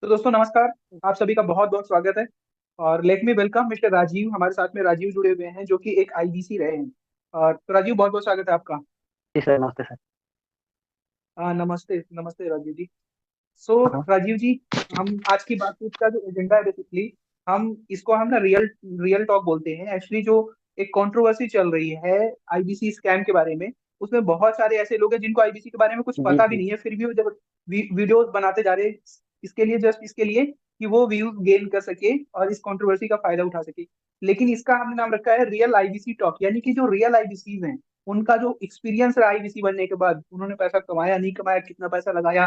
तो दोस्तों नमस्कार। आप सभी का बहुत बहुत स्वागत है। और let me welcome mister Rajiv. हमारे साथ में राजीव जुड़े हुए हैं जो कि एक आईबीसी रहे हैं। और तो राजीव, बहुत बहुत स्वागत है आपका। जी सर, नमस्ते सर। नमस्ते नमस्ते राजीव जी। सो हाँ। राजीव जी, हम आज की बातचीत का जो एजेंडा है बेसिकली, हम ना रियल रियल टॉक बोलते हैं एक्चुअली। जो एक कंट्रोवर्सी चल रही है आईबीसी स्कैम के बारे में, उसमें बहुत सारे ऐसे लोग हैं जिनको आईबीसी के बारे में कुछ जी पता भी जी। नहीं है, फिर भी वो जब वीडियोस बनाते जा रहे हैं इसके लिए, जस्ट इसके लिए कि वो व्यूज गेन कर सके और इस कंट्रोवर्सी का फायदा उठा सके। लेकिन इसका हमने नाम रखा है रियल आईबीसी टॉक, यानी कि जो रियल आईबीसी हैं उनका जो एक्सपीरियंस रहा आईबीसी बनने के बाद, उन्होंने पैसा कमाया नहीं कमाया, कितना पैसा लगाया,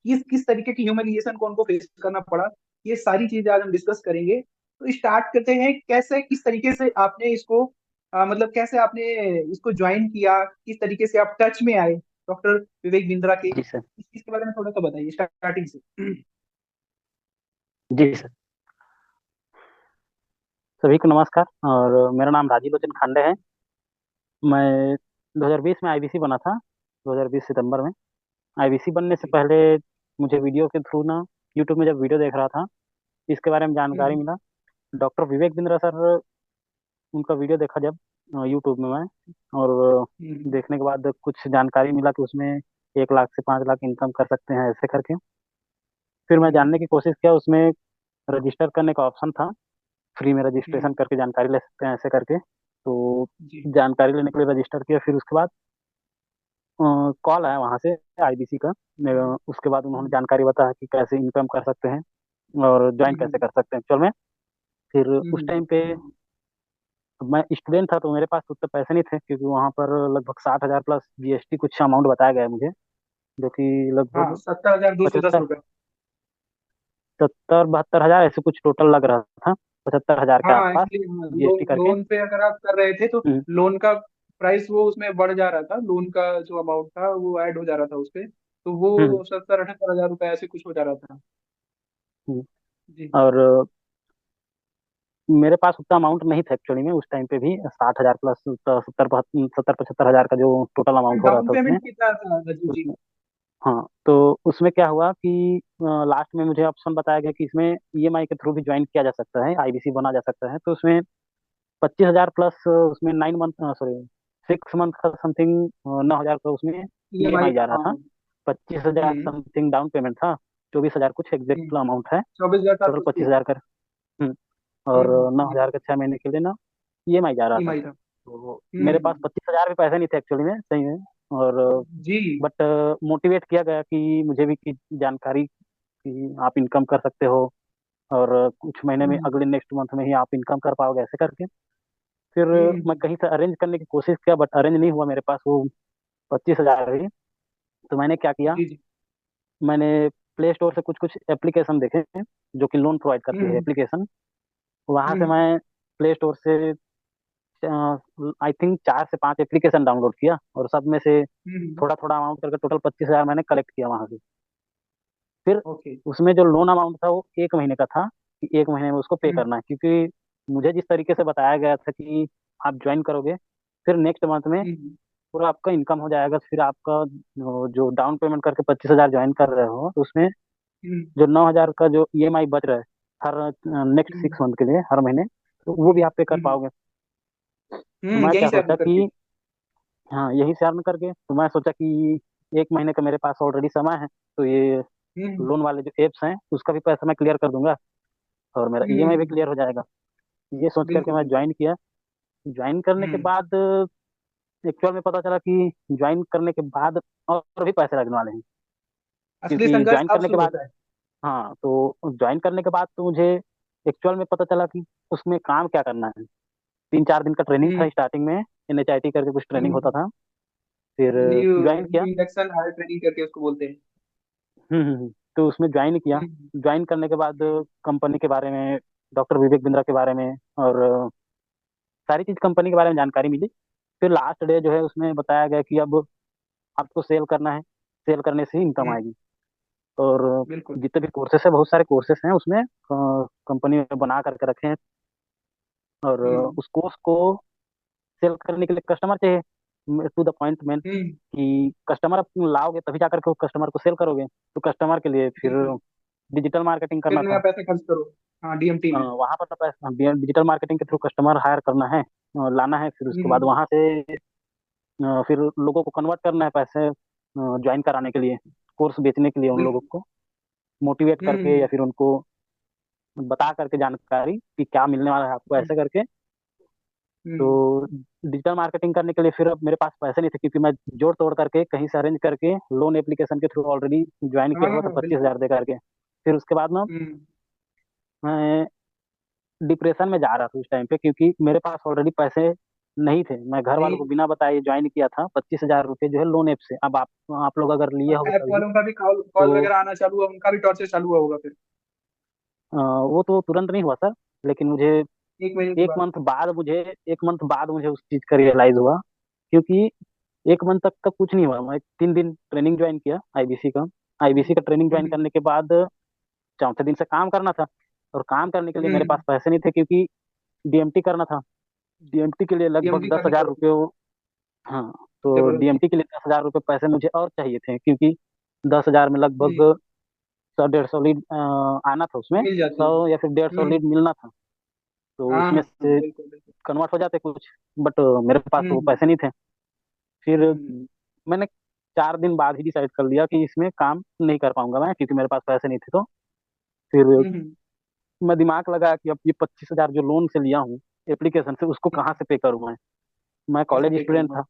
किस किस तरीके की ह्यूमिलिएशन को उनको फेस करना पड़ा, ये सारी चीजें आज हम डिस्कस करेंगे। तो स्टार्ट करते हैं, कैसे किस तरीके से आपने इसको मतलब कैसे आपने इसको ज्वाइन किया, किस तरीके से आप टच में आए डॉक्टर विवेक बिंद्रा के, जी सर। इस चीज के बारे में थोड़ा सा बताइए स्टार्टिंग से। जी सर। सभी को नमस्कार। और मेरा नाम राजीव लोचन खांडे है। मैं 2020 में आईबीसी बना था। 2020 सितंबर में। आईबीसी बनने से ओके। पहले मुझे वीडियो के थ्रू ना, यूट्यूब में जब वीडियो देख रहा था, इसके बारे में जानकारी हम्म मिला। डॉक्टर विवेक बिंद्रा सर, उनका वीडियो देखा जब यूट्यूब में मैं, और हम्म देखने के बाद कुछ जानकारी मिला कि उसमें 1 लाख से 5 लाख इनकम कर सकते हैं ऐसे करके। फिर मैं हम्म जानने की कोशिश किया। उसमें रजिस्टर करने का ऑप्शन था, फ्री में हम्म, रजिस्ट्रेशन करके जानकारी ले सकते हैं ऐसे करके। तो जी। जानकारी लेने के लिए रजिस्टर किया। फिर उसके बाद कॉल आया वहाँ से, आईबीसी का। उसके बाद उन्होंने हम्म जानकारी बताया कि कैसे इनकम कर सकते हैं और ज्वाइन कैसे हम्म कर सकते हैं एक्चुअल में। फिर उस हम्म टाइम पे मैं स्टूडेंट था तो मेरे पास उतने पैसे नहीं थे, क्योंकि वहाँ पर लगभग 60,000 प्लस जीएसटी कुछ अमाउंट बताया गया है मुझे, जो कि हाँ, लगभग 70,210 पचहत्तर रुपये 70-72 हज़ार ऐसे कुछ टोटल लग रहा था। 75,000 के हाँ आसपास एक्चुअली जीएसटी करके। लोन पे अगर आप कर रहे थे तो हम्म, लोन का प्राइस वो उसमें बढ़ जा रहा था, लोन का जो अमाउंट था वो ऐड हो जा रहा था उस पे, तो हम्म, वो 70-78 हजार रुपये ऐसे कुछ हो जा रहा था। हम्म। जी। और मेरे पास उतना अमाउंट नहीं था एक्चुअली में, उस टाइम पे भी 60,000 प्लस 70-75 हज़ार का जो टोटल अमाउंट हो रहा डाउन था उसमें। पेमेंट कितना था रजू जी? उसमें हाँ, तो उसमें क्या हुआ कि लास्ट में मुझे ऑप्शन बताया गया कि इसमें ईएमआई के थ्रू भी ज्वाइन किया जा सकता है, आईबीसी बना जा सकता है। तो उसमें 25,000 प्लस, उसमें 9 मंथ, सॉरी 6 मंथ का समथिंग 9,000 का उसमें ईएमआई ईएमआई जा था, रहा हाँ। था। 25,000 हम्म समथिंग डाउन पेमेंट था। 24,000 कुछ एग्जैक्ट अमाउंट है। 24,700 टोटल अस्सी 25,000 का। हम्म, और जी। 9,000 का 6 महीने के लिए ना ईएमआई जा रहा था। ईएमआई था। तो मेरे पास हम्म 25,000 भी पैसे नहीं थे एक्चुअली में, सही में। और जी। बट मोटिवेट किया गया कि मुझे भी कि जानकारी कि आप इनकम कर सकते हो, और कुछ महीने में, हम्म अगले नेक्स्ट मंथ में ही आप इनकम कर पाओगे ऐसे करके। फिर मैं हम्म कहीं से अरेंज करने की कोशिश किया, बट अरेंज नहीं हुआ मेरे पास वो 25,000 ही। तो मैंने क्या किया, जी जी। मैंने प्ले स्टोर से कुछ कुछ एप्लीकेशन देखे हैं जो कि लोन प्रोवाइड करती है हम्म एप्लीकेशन। वहाँ से हम्म मैं प्ले स्टोर से आई थिंक 4 से 5 एप्लीकेशन डाउनलोड किया, और सब में से हम्म थोड़ा थोड़ा अमाउंट करके टोटल 25,000 मैंने कलेक्ट किया वहाँ से। फिर ओके। उसमें जो लोन अमाउंट था वो 1 महीने का था, कि 1 महीने में उसको पे हम्म करना है। क्योंकि मुझे जिस तरीके से बताया गया था कि आप ज्वाइन करोगे, फिर नेक्स्ट मंथ में हम्म पूरा आपका इनकम हो जाएगा। फिर आपका जो डाउन पेमेंट करके 25,000 ज्वाइन कर रहे हो, तो उसमें हम्म जो 9,000 का जो ईएमआई बच रहा है हर नेक्स्ट हम्म 6 मंथ के लिए, हर महीने, तो वो भी आप पे कर पाओगे। तो मैं यहीं क्या से अर्न सोचा करके। कि हाँ, यही से अर्न करके, तो मैं सोचा कि 1 महीने का मेरे पास ऑलरेडी समय है, तो ये हम्म लोन वाले जो एप्स हैं उसका भी पैसा मैं क्लियर कर दूंगा, और मेरा ईएमआई भी क्लियर हो जाएगा। ये सोच करके बिल्कुल मैं बिल्कुल। ज्वाइन किया। ज्वाइन करने के हम्म बाद एक्चुअल में पता चला कि ज्वाइन करने के बाद और भी पैसे लगने वाले हैं। असली क्योंकि संघर्ष ज्वाइन अब करने के शुरू बाद, होता है। हाँ, तो ज्वाइन करने के बाद तो मुझे एक्चुअल में पता चला कि उसमें काम क्या करना है। 3-4 दिन का ट्रेनिंग था हम्म स्टार्टिंग में, एनएचआईटी करके कुछ ट्रेनिंग होता हम्म था। फिर न्यू ज्वाइन न्यू किया। इंडक्शन हायर ट्रेनिंग करके उसको बोलते हैं। तो उसमें ज्वाइन किया। हम्म ज्वाइन करने के बाद हम्म कंपनी के बारे में, डॉक्टर विवेक बिंद्रा के बारे में, और सारी चीज कंपनी के बारे में जानकारी मिली। फिर लास्ट डे जो है उसमें बताया गया कि अब आपको सेल करना है, सेल करने से ही इनकम हम्म, आएगी। और बिल्कुल। जितने भी कोर्सेस है, बहुत सारे कोर्सेस हैं उसमें, कंपनी में बना करके रखे हैं। और हम्म उस कोर्स को सेल करने के लिए कस्टमर चाहिए, टू द पॉइंट मेन, हम्म कि कस्टमर लाओगे तभी जाकर के वो कस्टमर को सेल करोगे। तो कस्टमर के लिए फिर बिल्कुल। डिजिटल मार्केटिंग फिर करना नया था। पैसा खर्च करो। हाँ, डीएमटी में। वहाँ पर पैसा डिजिटल मार्केटिंग के थ्रू कस्टमर हायर करना है, लाना है, फिर उसके बाद हम्म। वहाँ से फिर लोगों को कन्वर्ट करना है पैसे ज्वाइन कराने के लिए, कोर्स बेचने के लिए उन लोगों बिल्कुल। को मोटिवेट करके, हम्म। या फिर उनको बता करके जानकारी कि क्या मिलने वाला है आपको, हम्म। ऐसे करके। हम्म। तो डिजिटल मार्केटिंग करने के लिए फिर अब मेरे पास पैसे नहीं थे, क्योंकि मैं जोड़ तोड़ करके कहीं से अरेंज करके लोन एप्लीकेशन के थ्रू ऑलरेडी ज्वाइन हाँ किया हुआ था हाँ, पच्चीस बिल्कुल। हजार दे करके। फिर उसके बाद ना हम्म। मैं डिप्रेशन में जा रहा था उस टाइम पे, क्योंकि मेरे पास ऑलरेडी पैसे नहीं थे। मैं घर वालों नहीं। को बिना बताए ज्वाइन किया था 25,000 रुपये जो है लोन ऐप से। अब आप लोग अगर लिए और होगे ऐप कभी वालों का भी कॉल कॉल तो वगैरह आना चालू हुआ, उनका भी टॉर्चर चालू हुआ होगा फिर। वो तो तुरंत नहीं हुआ सर, लेकिन मुझे एक महीने के एक बाद। मंथ बाद मुझे एक मंथ बाद मुझे उस चीज़ का रियलाइज हुआ। क्योंकि एक मंथ तक कुछ नहीं हुआ। मैं 3 दिन ट्रेनिंग ज्वाइन किया आईबीसी का। आईबीसी का ट्रेनिंग ज्वाइन हम्म। करने के बाद चौथे दिन से काम करना था, और काम करने के लिए मेरे पास हम्म। पैसे नहीं थे, क्योंकि डीएमटी करना था। डीएमटी के लिए लगभग डीएमटी दस करनी हजार पड़ती रुपये हाँ, तो जबरदस्ती। डीएमटी के लिए 10,000 रुपये पैसे मुझे और चाहिए थे, क्योंकि 10,000 में लगभग हम्म। 100-150 लीड आना था उसमें। मिल जाती है। 100 या फिर 150 लीड हम्म। मिलना था, तो हाँ उसमें हाँ हाँ, से बिल्कुल बिल्कुल। कन्वर्ट हो जाते कुछ। बट मेरे पास तो वो हम्म। पैसे नहीं थे। फिर हम्म। मैंने 4 दिन बाद ही डिसाइड कर लिया कि इसमें काम नहीं कर पाऊंगा मैं, क्योंकि मेरे पास पैसे नहीं थे। तो फिर हम्म। मैं दिमाग लगा कि अब ये 25,000 जो लोन से लिया हूँ एप्लीकेशन से, उसको कहाँ से पे करूँ मैं कैसे कॉलेज पे स्टूडेंट करूंगा? था,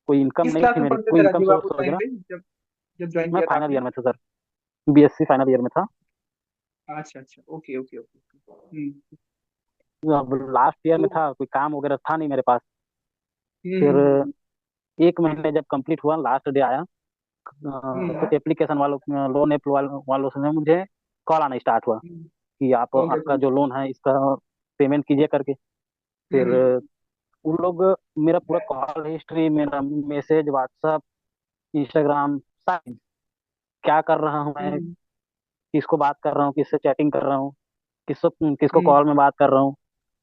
कोई इनकम किस नहीं क्लास थी में मेरी, पढ़ते कोई थे इनकम राजीव आप सोर्स उस टाइम वगैरह। पे, जब जब ज्वाइन मैं किया था फाइनल आपने? ईयर में था सर, बीएससी फाइनल ईयर में था। अच्छा अच्छा, ओके ओके ओके। अब लास्ट ईयर में तो था, कोई काम वगैरह था नहीं मेरे पास। फिर हम्म। 1 महीने जब कंप्लीट हुआ, लास्ट डे आया, तो हम्म। एप्लीकेशन वालों, लोन ऐप वालों से मुझे कॉल आना स्टार्ट हुआ कि आप कॉल आपका कैसे? जो लोन है इसका पेमेंट कीजिए करके। फिर हम्म। उन लोग मेरा पूरा कॉल हिस्ट्री, मेरा मैसेज, व्हाट्सअप, इंस्टाग्राम, सब क्या कर रहा हूँ मैं, हम्म। किसको बात कर रहा हूँ, किससे चैटिंग कर रहा हूँ, किसको किसको हम्म। कॉल में बात कर रहा हूँ,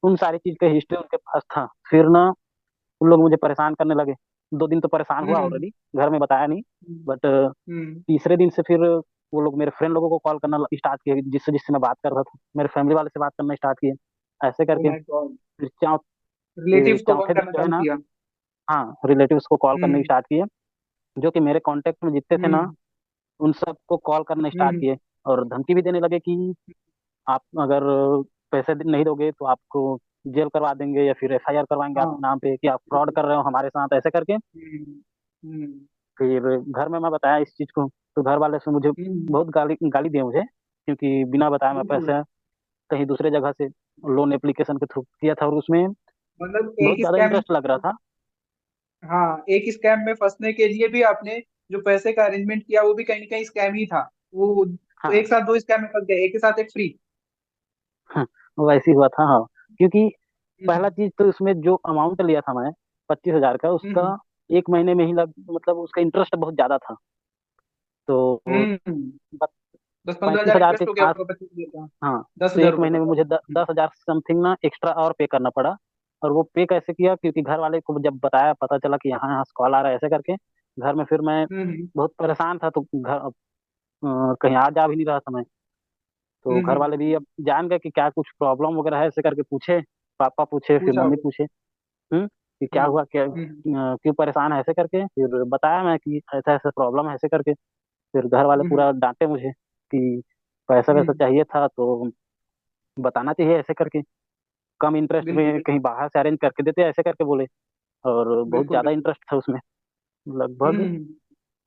उन सारी चीज का हिस्ट्री उनके पास था। फिर ना उन लोग मुझे परेशान करने लगे। 2 दिन तो परेशान हुआ हम्म। ऑलरेडी, घर में बताया नहीं। बट हम्म। तीसरे दिन से फिर वो लोग मेरे फ्रेंड लोगों को कॉल करना स्टार्ट किए, जिससे जिससे मैं बात कर रहा था। मेरे फैमिली वाले से बात करना स्टार्ट किए, ऐसे ओ करके। My God. फिर रिलेटिव्स को कॉल चौथे दिन करना जो है चालू ना, किया? हाँ, रिलेटिव्स को कॉल करने हम्म। स्टार्ट किए, जो कि मेरे कांटेक्ट में जितने थे ना, हम्म। उन सबको कॉल करना स्टार्ट हम्म। किए। और धमकी भी देने लगे कि आप अगर पैसे नहीं दोगे तो आपको जेल करवा देंगे, या फिर एफआईआर करवाएंगे हाँ। आपके नाम पे कि आप फ्रॉड कर रहे हो हमारे साथ, ऐसे करके। हम्म। हम्म। फिर घर में मैं बताया इस चीज़ को, तो घर वाले से मुझे हम्म। बहुत गाली गाली दिए मुझे, क्योंकि बिना बताए मैं बिल्कुल। पैसे कहीं दूसरे जगह से लोन एप्लीकेशन के थ्रू किया था, और उसमें मतलब बहुत एक ज़्यादा स्कैम। इंटरेस्ट लग रहा था। हाँ, एक स्कैम में फंसने के लिए भी आपने जो पैसे का अरेंजमेंट किया वो भी कहीं ना कहीं स्कैम ही था वो। तो हाँ, एक साथ दो स्कैम में फंस गए, एक के साथ एक फ्री। हाँ, वैसे ही हुआ था। हाँ, क्योंकि पहला हम्म। चीज तो उसमें जो अमाउंट लिया था मैं 25,000 का, उसका हम्म। 1 महीने में ही मतलब उसका इंटरेस्ट बहुत ज्यादा था। तो हम्म। 10-15 हजार 35,000 के इंटरेस्ट हो गया खास। होगा 25 का। हाँ, दस तो हजार एक रुपये महीने में टोटल। मुझे 10,000 समथिंग ना एक्स्ट्रा और पे करना पड़ा। और वो पे कैसे किया, क्योंकि घर वाले को जब बताया, पता चला कि यहाँ यहाँ से कॉल आ रहा है, ऐसे करके घर में फिर मैं हम्म। बहुत परेशान था। तो घर कहीं आ जा भी नहीं रहा था मैं। तो घर हम्म। वाले भी अब जान गए कि क्या कुछ प्रॉब्लम वगैरह है, ऐसे करके पूछे। पापा पूछे, फिर पूछा मम्मी होगा। पूछे, कि क्या हम्म। हुआ, क्या हम्म। क्यों परेशान है, ऐसे करके। फिर बताया मैं कि ऐसा ऐसा प्रॉब्लम है, ऐसे करके। फिर घर वाले हम्म। पूरा डांटे मुझे कि पैसा वैसा हम्म। चाहिए था तो बताना चाहिए, ऐसे करके। कम इंटरेस्ट बिल्कुल में बिल्कुल। कहीं बाहर से अरेंज करके देते, ऐसे करके बोले। और बहुत बिल्कुल ज़्यादा बिल्कुल। इंटरेस्ट था उसमें, लगभग। हम्म।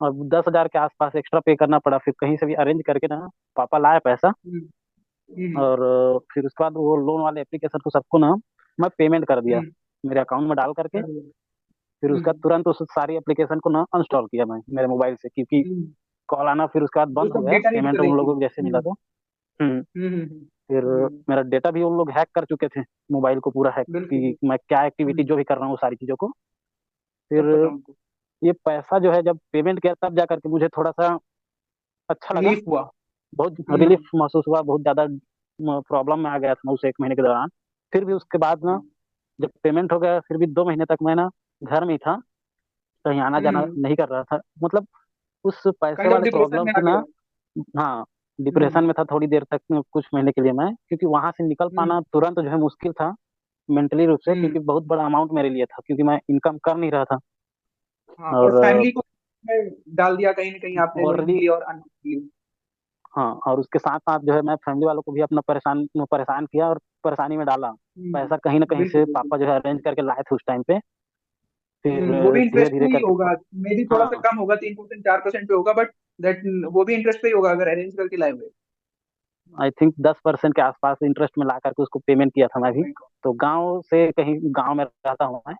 अब 10,000 के आसपास एक्स्ट्रा पे करना पड़ा, फिर कहीं से भी अरेंज करके ना पापा लाए पैसा। हम्म। हम्म। और फिर उसके बाद वो लोन वाले एप्लीकेशन को सबको ना मैं पेमेंट कर दिया, हम्म। मेरे अकाउंट में डाल करके। अरे। फिर उसका हम्म। तुरंत उस सारी एप्लीकेशन को ना अनस्टॉल किया मैं मेरे मोबाइल से, क्योंकि हम्म। कॉल आना फिर उसके बाद वो बंद हो सब गया, डेटा रीड कर पेमेंट रही उन थी। लोगों को जैसे मिला हम्म। था। हम्म। हम्म। फिर मेरा डेटा भी उन लोग हैक कर चुके थे, मोबाइल को पूरा हैक, बिल्कुल कि बिल्कुल। मैं क्या एक्टिविटी हम्म। जो भी कर रहा हूँ सारी चीज़ों को। फिर सब पता उनको। ये पैसा जो है जब पेमेंट किया, तब जा करके मुझे थोड़ा सा अच्छा लगा, रिलीफ हुआ। बहुत हम्म। रिलीफ महसूस हुआ। बहुत ज़्यादा प्रॉब्लम में आ गया था मैं उस 1 महीने के दौरान। फिर भी उसके बाद ना, जब पेमेंट हो गया, फिर भी 2 महीने तक मैं ना घर में ही था, कहीं आना जाना हम्म। नहीं कर रहा था। मतलब उस पैसे काइंड ऑफ वाले डिप्रेशन प्रॉब्लम में से आ ना, गया। हाँ, डिप्रेशन में था थोड़ी देर तक, कुछ महीने के लिए मैं, क्योंकि वहां से निकल हम्म पाना तुरंत जो है मुश्किल था मेंटली रूप से, हम्म। क्योंकि बहुत बड़ा अमाउंट मेरे लिए था, क्योंकि मैं इनकम कर नहीं रहा था। हाँ, प्लस और फैमिली को में डाल दिया कहीं ना कहीं आपने ऑलरेडी, नोइंगली और अननोइंगली। हाँ, और उसके साथ साथ जो है मैं फैमिली वालों को भी अपना परेशान परेशान किया और परेशानी में डाला। पैसा कहीं ना कहीं बिल्कुल से बिल्कुल। पापा जो है अरेंज करके लाए थे उस टाइम पे। फिर वो भी धीरे इंटरेस्ट पे धीरे ही करके होगा, मे भी थोड़ा सा हाँ, कम होगा, 3% 4% पे होगा, बट दैट वो भी इंटरेस्ट पे ही होगा अगर अरेंज करके लाए हुए। आई थिंक 10% के आसपास इंटरेस्ट में ला करके उसको पेमेंट किया था ओ मैं भी। My God. तो गांव से कहीं, गांव में रहता हूँ मैं,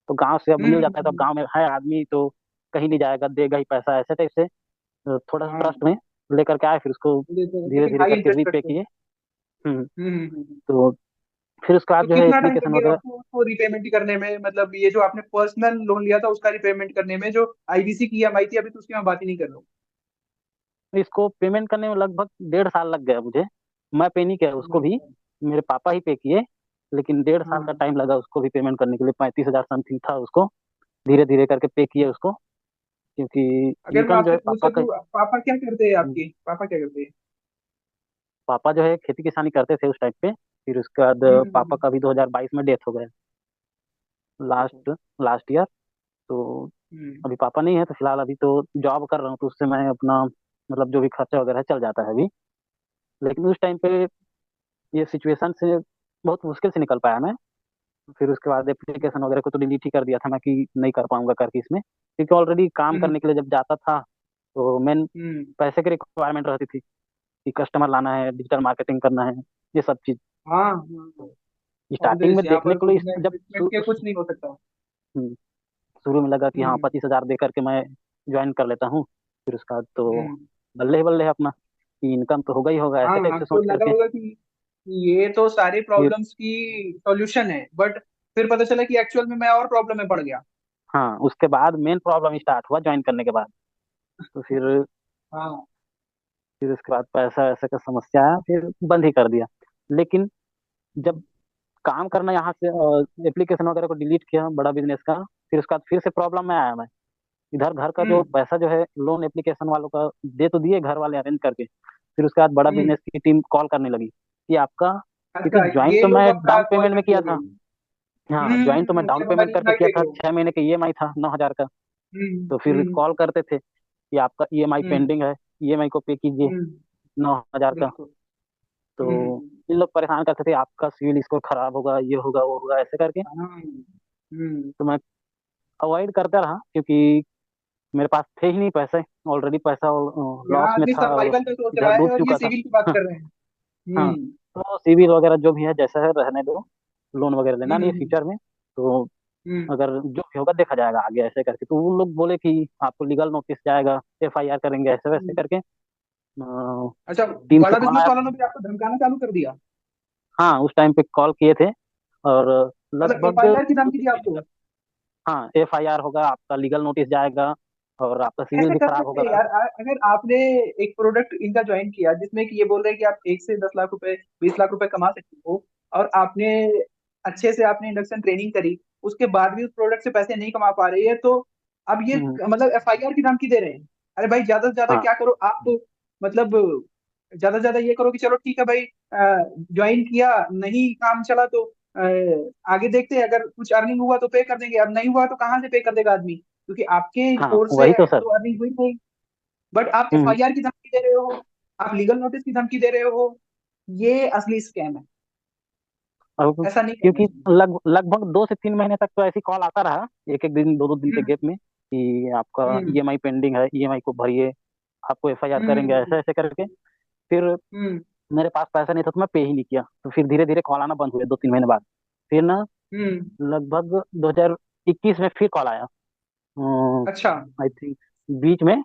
तो गांव से अब मिल जाता है, तो अब हम्म। गांव में है आदमी तो कहीं नहीं जाएगा, देगा ही पैसा, ऐसे टाइप से। तो थोड़ा सा हाँ, ट्रस्ट में लेकर के आए, फिर उसको धीरे लेकिन धीरे हाई करके इंटरेस्ट रीपे रखते हैं। किए। हम्म। हम्म। तो फिर उसके बाद तो जो है कितना टाइम एप्लीकेशन लगेगा वगैरह। आपको उसको रिपेमेंट करने में, मतलब ये जो आपने पर्सनल लोन लिया था उसका रिपेमेंट करने में, जो आईबीसी की ईएमआई थी, अभी तो उसकी मैं बात ही नहीं कर रहा हूँ। इसको पेमेंट करने में लगभग 1.5 साल लग गया मुझे। मैं पे नहीं किया ओ उसको माय भी, गॉड। मेरे पापा ही पे किए। लेकिन 1.5 साल का हाँ। टाइम लगा उसको भी पेमेंट करने के लिए, 35,000 समथिंग था उसको। धीरे धीरे करके पे किए उसको, क्योंकि अगर मैं इनकम जो आपसे है पूछ पापा का। सकूँ, पापा क्या करते हैं आपके, पापा क्या करते हैं? पापा जो है खेती किसानी करते थे उस टाइम पे। फिर उसके बाद पापा हम्म। का भी 2022 में डेथ हो गया, ओहो। Last last year. तो हम्म अभी पापा नहीं है, तो फिलहाल अभी तो जॉब कर रहा हूँ, तो उससे मैं अपना मतलब जो भी खर्चा वगैरह है चल जाता है अभी। लेकिन उस टाइम पे ये सिचुएशन से बहुत मुश्किल से निकल पाया मैं। फिर उसके बाद एप्लीकेशन वगैरह को तो डिलीट ही कर दिया था मैं, कि नहीं कर पाऊंगा करके इसमें, क्योंकि ऑलरेडी काम हम्म करने के लिए जब जाता था तो मेन हम्म। पैसे की रिक्वायरमेंट रहती थी, कि कस्टमर लाना है, डिजिटल मार्केटिंग करना है, ये सब चीज। हाँ हाँ। स्टार्टिंग ऑब्वियस में यहाँ देखने पर को कुछ लिए जब इन्वेस्टमेंट के कुछ नहीं हो सकता। हम्म, शुरू में लगा कि हाँ हम्म 25,000 दे करके मैं ज्वाइन कर लेता हूँ। फिर उसका बाद तो हम्म। बल्ले ही बल्ले अपना, कि इनकम तो होगा ही होगा, हाँ, ऐसे टाइप से आपको सोच लगा करके। होगा कि ये तो सारी फिर प्रॉब्लम्स की सॉल्यूशन है, बट फिर पता चला कि एक्चुअल में मैं और प्रॉब्लम में पड़ गया। हाँ, उसके बाद मेन प्रॉब्लम स्टार्ट हुआ ज्वाइन करने के बाद। तो हाँ। फिर उसके बाद पैसा वैसा का समस्या आया, फिर बंद ही कर दिया। लेकिन जब काम करना यहाँ से, एप्लीकेशन वगैरह को डिलीट किया बड़ा बिजनेस का, फिर उसके बाद फिर से प्रॉब्लम में आया मैं। इधर घर का जो हम्म पैसा जो है लोन एप्लीकेशन वालों का दे तो दिए घर वाले अरेंज करके। फिर उसके बाद बड़ा हम्म। बिजनेस की टीम कॉल करने लगी कि आपका, क्योंकि अच्छा, ज्वाइन ये तो लोग मैं आपका डाउन कॉल पेमेंट में करने किया लगे? था। हाँ, ज्वाइन तो मैं डाउन जब पेमेंट हमारी करके ईएमआई किया पे था, गए। 6 महीने का ईएमआई था 9,000 का। तो फिर कॉल करते थे कि आपका ईएमआई हम्म पेंडिंग है, ईएमआई को पे कीजिए हम्म। 9,000 का। बिल्कुल। तो हम्म। इन लोग परेशान करते थे, आपका सिविल स्कोर खराब होगा, ये होगा वो होगा, ऐसे करके। हाँ। तो मैं अवॉइड करता रहा, क्योंकि मेरे पास थे ही नहीं पैसे, ऑलरेडी पैसा यहाँ लॉस में आदमी था और सर्वाइवल का सोच इधर रहा है डूब और ये चुका था। सिविल की बात हाँ, कर रहे हैं। हाँ। हम्म तो सिविल वगैरह जो भी है जैसा है रहने दो, लोन वगैरह लेना नहीं है हम्म फ्यूचर में। तो हम्म। अगर जो भी होगा देखा जाएगा आगे, ऐसे करके। तो वो लोग बोले कि आपको लीगल नोटिस जाएगा, एफआईआर करेंगे, ऐसे वैसे हम्म। करके अच्छा, टीम से बड़ा कॉल बिजनेस आया। वालों ने भी आपको धमकाना चालू कर दिया? हाँ, उस टाइम पे कॉल किए थे। और मतलब लगभग एफआईआर की दो धमकी तीन दी महीने आपको? तक। हाँ, एफआईआर होगा, आपका लीगल नोटिस जाएगा, और आपका सिविल ऐसे भी कर खराब सकते हैं होगा। यार? अगर आपने एक प्रोडक्ट इनका ज्वाइन किया जिसमें कि ये बोल रहे हैं कि आप 1 से 10 लाख रुपए, 20 लाख रुपए कमा सकते हो, और आपने अच्छे से आपने इंडक्शन ट्रेनिंग करी, उसके बाद भी उस प्रोडक्ट से पैसे नहीं कमा पा रही है, तो अब ये हम्म, मतलब एफआईआर की धमकी दे रहे हैं? अरे भाई, ज्यादा से ज्यादा हाँ, क्या करो आप तो, मतलब ज्यादा से ज्यादा ये करो कि चलो ठीक है भाई, ज्वाइन किया, नहीं काम चला तो आगे देखते हैं, अगर कुछ अर्निंग हुआ तो पे कर देंगे, अब नहीं हुआ तो कहाँ से पे कर देगा आदमी, क्योंकि आपके हाँ, सोर्स से वही तो सर। तो अर्निंग हुई नहीं। बट आप हम्म। एफआईआर की धमकी दे रहे हो, आप लीगल नोटिस की धमकी दे रहे हो। ये असली स्कैम है। और ऐसा नहीं करना क्योंकि चाहिए। लगभग 2 से 3 महीने तक तो ऐसी कॉल आता रहा, एक एक दिन, दो दो दिन के हम्म गैप में, कि आपका हम्म ईएमआई पेंडिंग है, ईएमआई को भरिए, आपको एफआईआर करेंगे, हम्म ऐसे ऐसे करके। फिर हम्म मेरे पास पैसा नहीं था, तो मैं पे ही नहीं किया। तो फिर धीरे धीरे कॉल आना बंद हुए 2 3 महीने बाद। फिर ना हम्म। लगभग 2021 में फिर कॉल आया, अच्छा। आई थिंक बीच में,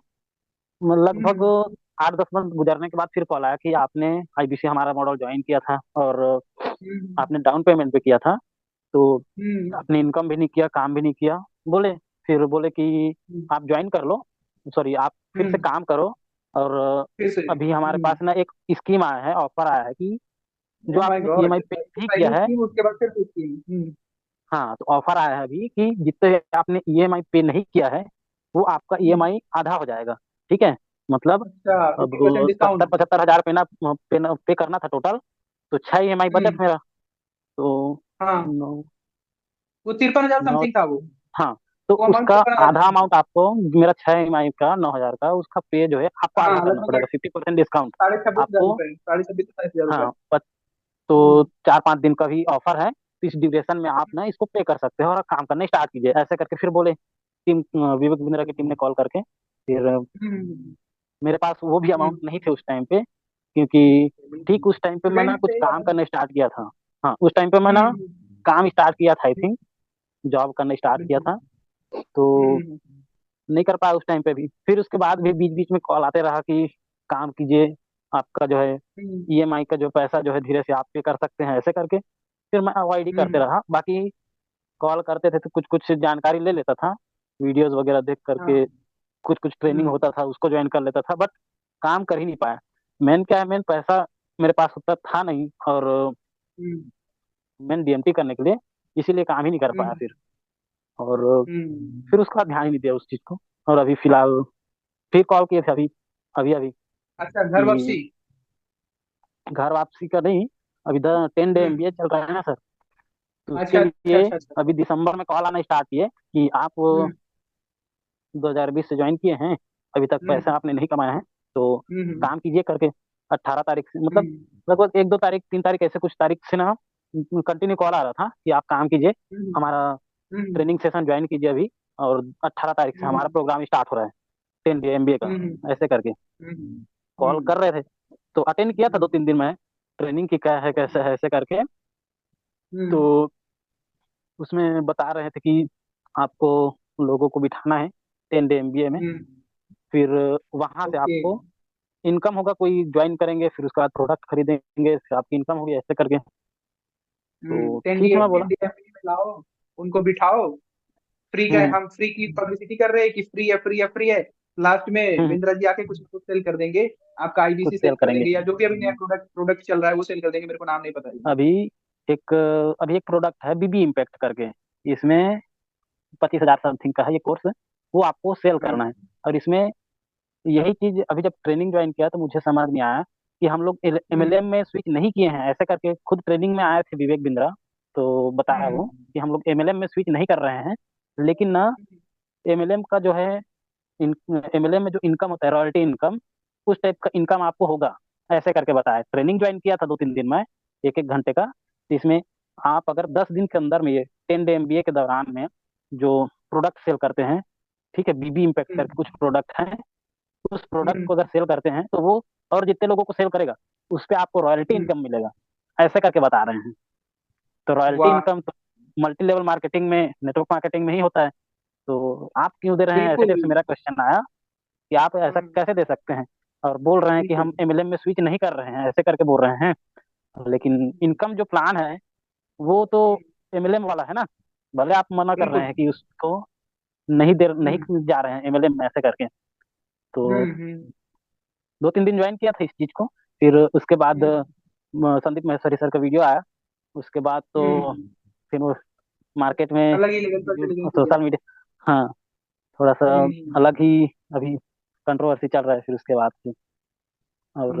लगभग हम्म 8 10 मंथ गुजरने के बाद फिर कॉल आया कि आपने आईबीसी हमारा मॉडल ज्वाइन किया था, और हम्म आपने डाउन पेमेंट पे किया था, तो हम्म आपने इनकम भी नहीं किया, काम भी नहीं किया, बोले। फिर बोले कि हम्म आप ज्वाइन कर लो, सॉरी, आप फिर से हम्म। काम करो। और फिर से। अभी हमारे पास ना एक स्कीम आया है, ऑफर आया है कि जो ओ माय आपने गॉड, ईएमआई पे नहीं किया एक्साइटिंग है। स्कीम, उसके बाद फिर कुछ स्कीम। हाँ, तो ऑफर आया है अभी कि जितने आपने ईएमआई पे नहीं किया है, वो आपका हम्म। ईएमआई आधा हो जाएगा। ठीक है। मतलब अच्छा, अब 50% 70 डिस्काउंट। 75 हजार पे करना था टोटल। तो 6 EMI बजट हम्म। मेरा। तो हाँ, नौ वो 53,000 नौ समथिंग था वो। हाँ, तो वो अमाउंट उसका 53,000 आधा समथिंग। अमाउंट आपको, मेरा 6 EMI का 9 हजार का, उसका पे जो है आपको हाँ, आधा करना लगभग पड़ेगा, 50% डिस्काउंट 26,500 आपको। रुपए, 26,000 से 27,000 रुपए। हाँ, तो हम्म। 4 5 दिन का भी ऑफर है, तो इस ड्यूरेशन में आप ना इसको पे कर सकते हो और काम करना स्टार्ट कीजिए, ऐसे करके फिर बोले टीम, विवेक बिंद्रा की टीम ने कॉल करके। फिर हम्म। मेरे पास वो भी अमाउंट हम्म। नहीं थे उस टाइम पे, क्योंकि ठीक उस टाइम पे मैं ना स्टूडेंट कुछ थे काम आप। करना स्टार्ट किया था। हाँ, उस टाइम पे मैं ना हम्म। काम स्टार्ट किया था, आई थिंक जॉब करना स्टार्ट किया बिल्कुल। था। तो हम्म। नहीं कर पाया उस टाइम पे भी, फिर उसके बाद भी बीच बीच में कॉल आते रहा कि काम कीजिए, आपका जो है हम्म। EMI का जो पैसा जो है धीरे से आप पे कर सकते हैं, ऐसे करके फिर मैं अवॉइड ही करते हम्म। रहा। बाकी कॉल करते थे तो कुछ कुछ जानकारी ले लेता था, वीडियोस वगैरह देख करके, हाँ। कुछ कुछ ट्रेनिंग हम्म। होता था उसको ज्वाइन कर लेता था, बट काम कर ही नहीं पाया। मेन क्या है, मेन पैसा मेरे पास उतना था नहीं, और हम्म। मेन DMT करने के लिए, इसीलिए काम ही नहीं कर पाया हम्म। फिर। और हम्म। फिर उसका ध्यान ही नहीं दिया उस चीज को। और अभी फिलहाल फिर कॉल किए थे अभी, अभी अभी अच्छा, घर कि वापसी। घर वापसी का नहीं, अभी 10 डे हम्म। MBA चल रहा है ना सर, तो उसके अच्छा, अच्छा, लिए अच्छा, अच्छा। अभी दिसंबर में कॉल आना स्टार्ट किए कि आप हम्म। 2020 से ज्वाइन किए हैं, अभी तक पैसा हम्म। आपने नहीं कमाया है, तो हम्म। काम कीजिए करके। 18 तारीख से, मतलब हम्म। लगभग 1 2 तारीख 3 तारीख ऐसे कुछ तारीख से ना कंटिन्यू कॉल आ रहा था कि आप काम कीजिए, हम्म। हमारा हम्म। ट्रेनिंग सेशन ज्वाइन कीजिए अभी, और 18 तारीख से हम्म। हमारा प्रोग्राम स्टार्ट हो रहा है, 10 डे MBA का, हम्म। ऐसे करके हम्म। कॉल कर रहे थे। तो अटेंड किया था हम्म। 2 3 दिन में, ट्रेनिंग की क्या है कैसे है ऐसे करके। हम्म। तो उसमें बता रहे थे कि आपको लोगों को बिठाना है 10 डे MBA में, हम्म। फिर वहां से ओके। आपको इनकम होगा, कोई ज्वाइन करेंगे फिर उसके बाद प्रोडक्ट खरीदेंगे, फिर आपकी इनकम होगी, ऐसे करके। तो टेन डी ठीक है, मैं बोला। टेन डी में लाओ, उनको बिठाओ। फ्री का, हम्म हम फ्री की पब्लिसिटी कर रहे हैं कि फ्री है, फ्री है, फ्री है। लास्ट में हम्म बिंद्रा जी आके कुछ ना कुछ सेल कर देंगे। आपका कुछ आईबीसी सेल सेल कर करेंगे। देंगे, या जो भी अभी नया प्रोडक्ट प्रोडक्ट चल रहा है वो सेल कर देंगे, मेरे को नाम नहीं पता है। अभी एक अभी एक प्रोडक्ट है BB इम्पैक्ट करके, इसमें 25 हजार समथिंग का है ये कोर्स, वो आपको सेल हाँ। करना है। और इसमें यही चीज अभी जब ट्रेनिंग ज्वाइन किया तो मुझे समझ में आया कि हम लोग MLM हम्म। में स्विच नहीं किए हैं, ऐसे करके खुद ट्रेनिंग में आए थे विवेक बिंद्रा, तो बताया वो हम्म। कि हम लोग MLM में स्विच नहीं कर रहे हैं, लेकिन ना MLM का जो है, MLM में जो इनकम होता है रॉयल्टी इनकम, उस टाइप का इनकम आपको होगा, ऐसे करके बताया। ट्रेनिंग ज्वाइन किया था 2 3 दिन में, 1 1 घंटे का। तो इसमें आप अगर 10 दिन के अंदर में, ये 10 डे MBA के दौरान में जो प्रोडक्ट सेल करते हैं, ठीक है, BB इम्पैक्ट करके कुछ प्रोडक्ट हैं, उस प्रोडक्ट हम्म। को अगर सेल करते हैं तो वो, और जितने लोगों को सेल करेगा उस पे आपको रॉयल्टी हम्म। इनकम मिलेगा, ऐसे करके बता रहे हैं। तो रॉयल्टी वाह। इनकम तो मल्टी लेवल मार्केटिंग में, नेटवर्क मार्केटिंग में ही होता है। तो आप क्यों दे रहे हैं, ऐसे बिल्कुल। टाइप से मेरा क्वेश्चन आया कि आप ऐसा हम्म। कैसे दे सकते हैं, और बोल रहे हैं कि बिल्कुल। हम MLM में स्विच नहीं कर रहे हैं, ऐसे करके बोल रहे हैं। लेकिन इनकम जो प्लान है वो तो हम्म। MLM वाला है ना, भले आप मना कर रहे बिल्कुल। हैं कि उसको नहीं हम्म। जा रहे हैं MLM में, ऐसे करके। तो हम्म। 2 3 दिन ज्वाइन किया था इस चीज को, फिर उसके बाद हम्म। संदीप महेश्वरी सर का वीडियो आया, उसके बाद तो हम्म। फिर वो मार्केट में, अलग ही लेवल पर चले गए चीजें। सोशल मीडिया, हाँ, थोड़ा सा हम्म। अलग ही अभी कंट्रोवर्सी चल रहा है फिर उसके बाद से। और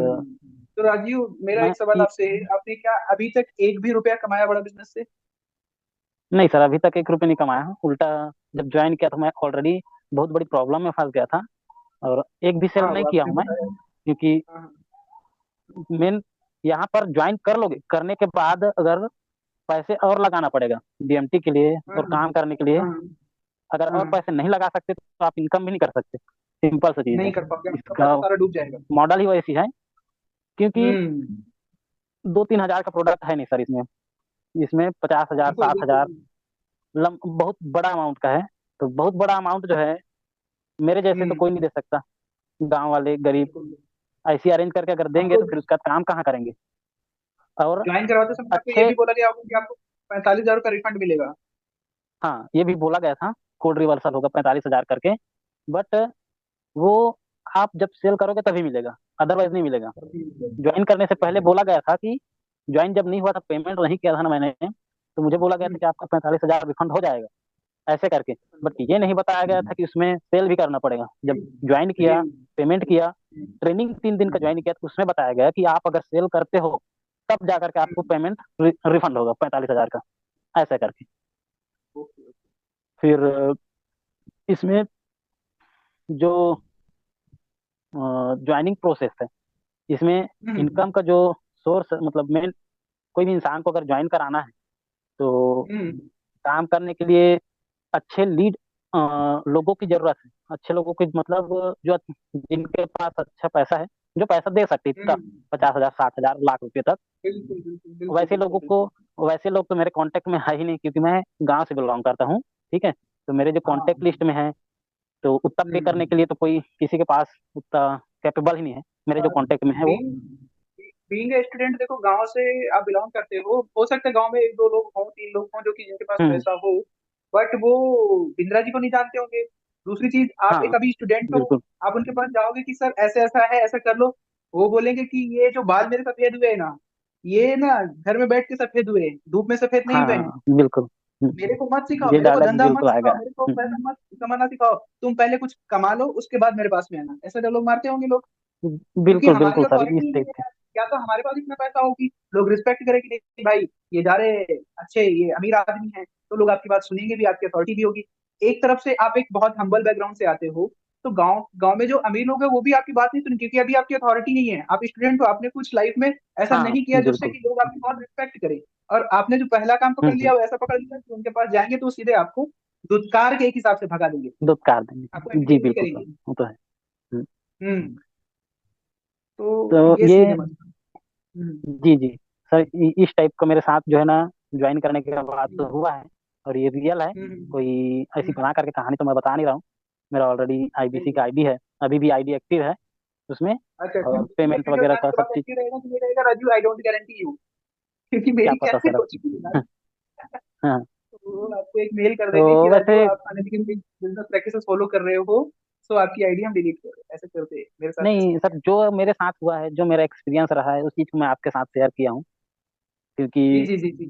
तो राजीव, मेरा मैं एक सवाल आपसे है, आपने क्या अभी तक एक भी रुपया कमाया बड़ा बिजनेस से? नहीं सर, अभी तक 1 रुपये नहीं कमाया हूँ, उल्टा जब ज्वाइन किया तो मैं ऑलरेडी बहुत बड़ी प्रॉब्लम में फंस गया था, और एक भी सेल हाँ, वो नहीं किया आपने हूँ मैं, बताया। क्योंकि हाँ। मेन यहाँ पर ज्वाइन कर लोगे, करने के बाद अगर पैसे और लगाना पड़ेगा DMT के लिए हाँ। और काम करने के लिए, हाँ। अगर और हाँ। पैसे नहीं लगा सकते तो आप इनकम भी नहीं कर सकते, सिंपल सा चीज़ है। नहीं कर पाओगे, आपका इसका पैसा सारा डूब जाएगा। मॉडल ही वैसी है, क्योंकि हम्म। 2 3 हजार का प्रोडक्ट है नहीं सर इसमें, इसमें 50 हजार बिल्कुल, 60 हजार बिल्कुल। बहुत बड़ा अमाउंट का है। तो बहुत बड़ा अमाउंट जो है, मेरे जैसे तो कोई नहीं दे सकता, गांव वाले गरीब बिल्कुल। ऐसी अरेंज करके अगर देंगे आपको तो फिर उसका काम कहाँ करेंगे। और ज्वाइन करवाते समय आपको ये अच्छे, भी बोला गया होगा कि आपको 45,000 का रिफंड मिलेगा। हाँ ये भी बोला गया था, कोड रिवर्सल होगा 45 हजार करके, बट वो आप जब सेल करोगे तभी मिलेगा, अदरवाइज नहीं मिलेगा। ज्वाइन करने से पहले बोला गया था कि, ज्वाइन जब नहीं हुआ था, पेमेंट नहीं किया था ना मैंने, तो मुझे बोला गया था हम्म। कि आपका 45 हजार रिफंड हो जाएगा, ऐसे करके। बट ये नहीं बताया गया था कि उसमें सेल भी करना पड़ेगा। जब ज्वाइन किया, जी पेमेंट किया, ट्रेनिंग 3 दिन का ज्वाइन किया, तो उसमें बताया गया कि आप अगर सेल करते हो तब जा करके आपको पेमेंट रिफंड होगा 45,000 का, ऐसा करके। ओके। फिर इसमें जो ज्वाइनिंग प्रोसेस है, इसमें हम्म इनकम का जो सोर्स, मतलब मेन, कोई भी इंसान को अगर ज्वाइन कराना है तो हम्म काम करने के लिए अच्छे लीड लोगों की जरूरत है। अच्छे लोगों की मतलब जो जिनके पास अच्छा पैसा है, जो पैसा दे सकते इतना, हम्म 50,000, 60,000, लाख रुपए तक। बिल्कुल बिल्कुल बिल्कुल वैसे बिल्कुल लोगों को बिल्कुल। वैसे लोग तो मेरे कांटेक्ट में है ही नहीं, क्योंकि मैं गांव से बिलोंग करता हूँ। ठीक है, तो मेरे जो हाँ। कांटेक्ट लिस्ट में है, तो उतना पे करने के लिए तो कोई किसी के पास उतना कैपेबल ही नहीं है, मेरे जो कांटेक्ट में है वो। बीइंग बीइंग ए स्टूडेंट, देखो गांव से आप बिलोंग करते हो सकता है गांव में एक दो लोग हों, तीन लोग हों जो कि जिनके पास हम्म। पैसा हो, बट वो बिंद्रा जी को नहीं जानते होंगे। दूसरी चीज, आप एक हाँ, अभी स्टूडेंट हो, बिल्कुल। आप उनके पास जाओगे कि सर ऐसा ऐसा है, ऐसा कर लो, वो बोलेंगे कि ये जो बाल मेरे सफेद हुए हैं ना, ये ना घर में बैठ के सफेद हुए हैं, धूप में सफेद नहीं हुए हैं। हाँ, बिल्कुल। मेरे को मत सिखाओ, ये मेरे को डायलॉग धंधा मत बिल्कुल आएगा। सिखाओ, मेरे को पैसा मत कमाना सिखाओ। तुम पहले कुछ कमा लो, उसके बाद मेरे पास में आना, ऐसा डायलॉग मारते होंगे लोग। क्योंकि बिल्कुल हमारी बिल्कुल सर, अथॉरिटी इस नहीं टाइप है के। यार। या तो हमारे पास इतना पैसा हो कि लोग रिस्पेक्ट करें कि नहीं भाई, ये जा रहे अच्छे, ये अमीर आदमी है, तो लोग आपकी बात सुनेंगे भी, आपकी अथॉरिटी भी होगी। एक तरफ से आप एक बहुत हम्बल बैकग्राउंड से आते हो, तो गांव गांव में जो अमीर लोग हैं वो भी आपकी बात नहीं सुनेंगे, क्योंकि अभी आपकी अथॉरिटी नहीं है, आप स्टूडेंट हो, आपने कुछ लाइफ में ऐसा हाँ, नहीं किया जिससे बिल्कुल। कि लोग आपकी बहुत रिस्पेक्ट करें। और आपने जो पहला काम पकड़ हम्म। लिया वो ऐसा पकड़ लिया कि उनके पास जाएंगे तो वो सीधे आपको दुत्कार के एक हिसाब से भगा देंगे, दुत्कार आपको देंगे, जी एंटरटेन नहीं बिल्कुल सर, करेंगे। वो तो है। हम्म। हम्म। तो तो ये ये, सीन है मसला। हम्म जी जी सर, इस टाइप का मेरे साथ जो है ना, ज्वाइन करने के बाद तो हुआ है, और ये रियल है। हम्म कोई ऐसी हम्म, बना करके कहानी तो मैं बता नहीं रहा हूँ। मेरा ऑलरेडी आईबीसी नहीं। का आईडी है, अभी भी आईडी एक्टिव है उसमें, अच्छा, और पेमेंट क्योंकि जो वगैरह का आपके सब पास चीज। एक्टिव रहेगा तो ये रहेगा, Raju I don't guarantee you, क्योंकि क्या मेरी पता कैसे सर हो अब। चुकी है भाई। हाँ। तो वो आपको एक मेल कर देंगे कि तो राजू वैसे, आप अनएथिकल बिजनेस प्रैक्टिसेस फॉलो कर रहे हो, सो आपकी आईडी हम डिलीट कर रहे हैं। ऐसे करते हैं, मेरे साथ ऐसा नहीं हुआ सर, जो मेरे साथ हुआ है, जो मेरा एक्सपीरियंस रहा है, उस चीज को मैं आपके साथ शेयर किया हूँ। है। जी क्योंकि जी जी जी।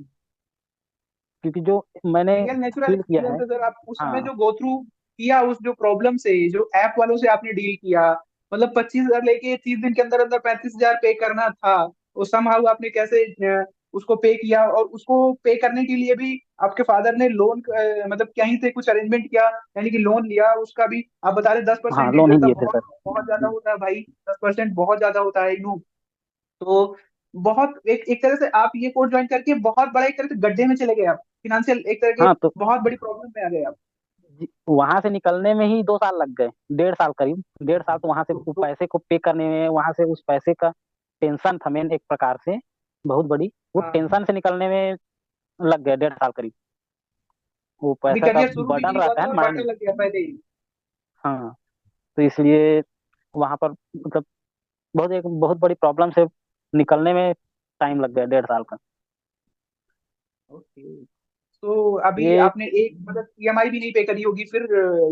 क्योंकि जो मैंने रियल नेचुरल फील किया एक्सपीरियंस है। है सर। आप उस समय हाँ। जो गो थ्रू किया, उस जो प्रॉब्लम से, जो ऐप वालों से आपने डील किया, मतलब 25,000 लेके 30 दिन के अंदर अंदर 35,000 पे करना था, वो समहाउ आपने कैसे उसको पे किया, और उसको पे करने के लिए भी आपके फादर ने लोन, मतलब कहीं से कुछ अरेंजमेंट किया, यानी कि लोन लिया, उसका भी आप बता रहे दस हाँ, परसेंट लोन ही इंटरेस्ट था, लिए थे बहुत सर। बहुत ज्यादा होता है भाई, 10% बहुत ज्यादा होता है यूं। तो बहुत एक एक तरह से आप ये कोर्स ज्वाइन करके बहुत बड़ा एक तरह से गड्ढे में चले गए आप, फिनेंशियल एक तरह के हाँ, तो बहुत बड़ी प्रॉब्लम में आ गए आप। वहां से निकलने में ही 2 साल लग गए, 1.5 साल करीब, 1.5 साल तो वहां से वो तो पैसे को पे करने में, वहां से उस पैसे का टेंशन था मेन, एक प्रकार से बहुत बड़ी, वो हाँ, टेंशन से निकलने में लग गए 1.5 साल करीब। वो अभी पैसा का करियर शुरू भी बर्डन नहीं हुआ रहता था है और माइंड बढ़ने में। लग गया पहले ही। हाँ, तो इसलिए वहां पर मतलब एक बहुत बड़ी प्रॉब्लम से निकलने में टाइम लग गया 1.5 साल का। ओके। तो अभी ये आपने एक मतलब ईएमआई भी नहीं पे करी होगी फिर